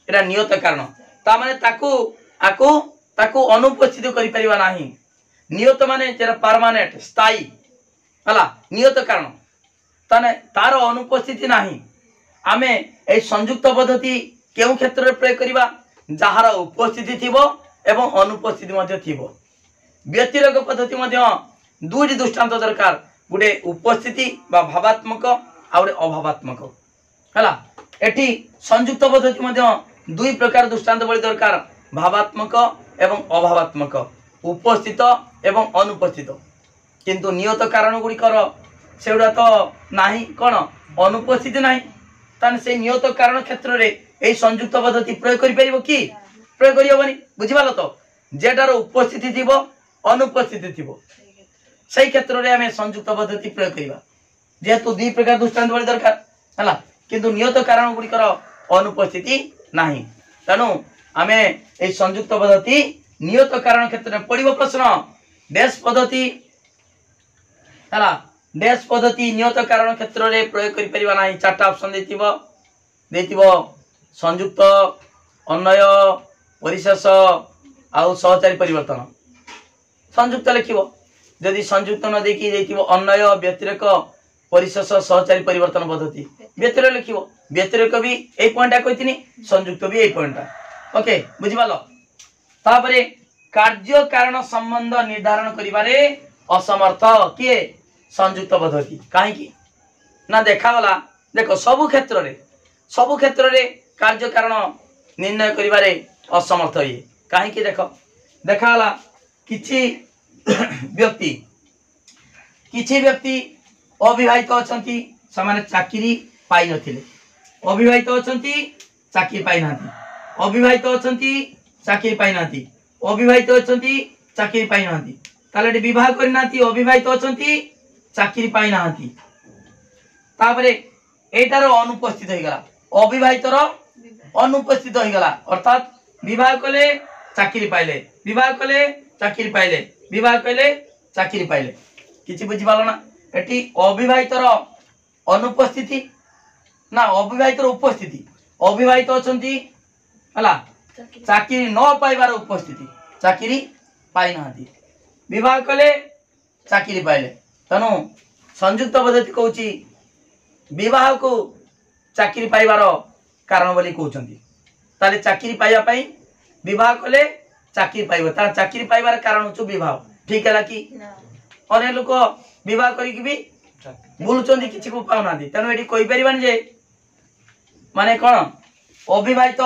एटा नियत कारण ता माने ताकू अनुपस्थित कर परिबा नाही। नियत माने जरा परमानेंट स्थायी हला नियत कारण ताने तार अनुपस्थिति नाही। आमे ए संयुक्त पद्धति केउ क्षेत्र में प्रयोग करिबा जहार उपस्थिति थिबो एवं अनुपस्थिति मध्य थिबो। व्यतिरेक पद्धति मध्य दुईटी दृष्टांत दरकार गोटे उपस्थिति बा भावात्मक आ गोटे अभावात्मक है। एटी संयुक्त पद्धति मध्य दुई प्रकार दृष्टांत बड़ी दरकार भावात्मक एवं अभावात्मक उपस्थित एवं अनुपस्थित। किंतु नियत कारण गुड़िकर सेगुड़ा तो नाही कौन अनुपस्थित नाही ताने से नियत कारण क्षेत्र में यही संयुक्त पद्धति प्रयोग कर परिबो कि प्रयोग करियबनी बुझिबालो तो जेटार उपस्थिति थिबो अनुपस्थिति थिबो सही क्षेत्र में आम संयुक्त पद्धति प्रयोग करिबा जेहेतु दुई प्रकार दृष्टांत बड़ी दरकार है। किंतु नियत कारण गुड़िकर अनुपस्थिति नाही तेणु आम ए संयुक्त पद्धति नियत कारण क्षेत्र में पड़ो। प्रश्न डैश पद्धति है डैश पद्धति नियत कारण क्षेत्र में प्रयोग कर परिबा नाही। 4टा ऑप्शन देथिबो संयुक्त अन्वय परिशेष आउ सहचारी परिवर्तन। संयुक्त लिखिबो जदि संयुक्त न देखि देथिबो अन्वय व्यतिरेक परिशेष सहचारी परिवर्तन पद्धति व्यतिरेक लिखिबो व्यतिरेक भी ए पॉइंटा कहिथिनी संयुक्त भी ए पॉइंटा ओके बुझिबालो। तापरे कार्य कारण संबंध निर्धारण करिबारे असमर्थ किए संयुक्त पद्धति कहीं ना देखागला। देखो सबु क्षेत्र रे कार्य कारण निर्णय करिबारे असमर्थ ये कहीं देख देखागला किछि व्यक्ति अविवाहित अछंती समान चाकरी पाई नथिले अविवाहित अछंती चाकरी पाई नाथी अविवाहित अछंती चाकरी पाई नाथी अविवाहित अछंती चाकरी पाई नाथी ताले विवाह करि नाथी अविवाहित अछंती चाकरी पाई नाथी तापरे एटार अनुपस्थित हो गला अविवाहितर अनुपस्थित हो गला अर्थात विवाह कले चाकरी पाइले विवाह कले चाकरी पाइले विवाह कले चाकरी पाइले किछि बुझि पालो ना। एटी अविवाहितर अनुपस्थिति ना अविवाहितर उपस्थिति अविवाहित अछंती हला चाकरी न पाइबार उपस्थिति चाकरी पाई नाथी विवाह कले चाकरी पाइले तेणु संयुक्त पद्धति कहूची विवाह को चाकरी पाइबार कारण बोली कहउछंती ताले चाकरी पाइबा पई विवाह कले चाकरी पाइबो ता चाकरी पाइबार कारण होछु विवाह ठीक है कि अने लोक विवाह करिक भी बुलुचंती किछि को पाउ नाथी तेणु एठी कहि परिबान जे माने कोन अविवाहित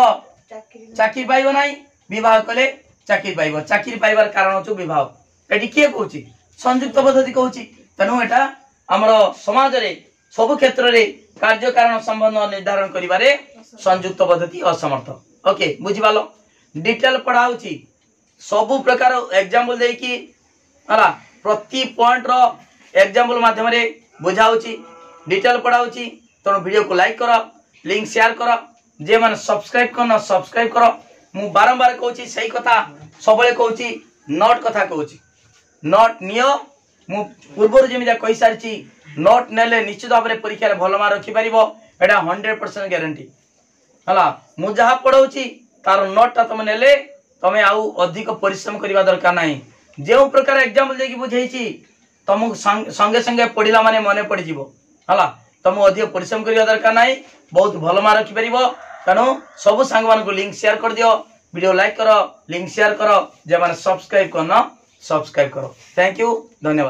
चाकरी पाइबो नाही विवाह कले चाकरी पाइबो चाकरी पाइबार कारण होछु विवाह एठी के कहउची संयुक्त पद्धति कहूँ तेणु एटा आमर समाज रे सब क्षेत्र रे कार्य कारण संबंध निर्धारण करिबारे संयुक्त पद्धति असमर्थ। ओके बुझिबालो डिटेल पढ़ाउची सब प्रकार एग्जांपल दे कि हला प्रति पॉइंट रो एग्जांपल माध्यम रे बुझाउची डिटेल पढ़ाउची। तो वीडियो को लाइक करो लिंक शेयर करो जे माने सब्सक्राइब करना सब्सक्राइब करो। मु बारंबार कहूची सही कथा सबले कहूची नोट कथा कहूची नोट नियो मु पूर्व जमी कही सारी नोट नेले निश्चित भाव में परीक्षा भल मार्क रखि पारिबो एटा 100% ग्यारंटी हला मु जहा पढ़ाउची तार नोट ता तुम नेले तमे आउ अधिक परिश्रम करबा दरकार नाही। जे प्रकार एग्जांपल देकी बुझेइची तुम संगे संगे पढ़िला माने मने पड़ जिवो हला तुम अधिक परिश्रम करबा दरकार नाही बहुत भल मार्क रखि पारिबो। तेणु सब सांग मान को लिंक शेयर कर दियो वीडियो लाइक करो लिंक शेयर करो जे माने सब्सक्राइब करना सब्सक्राइब करो। थैंक यू धन्यवाद।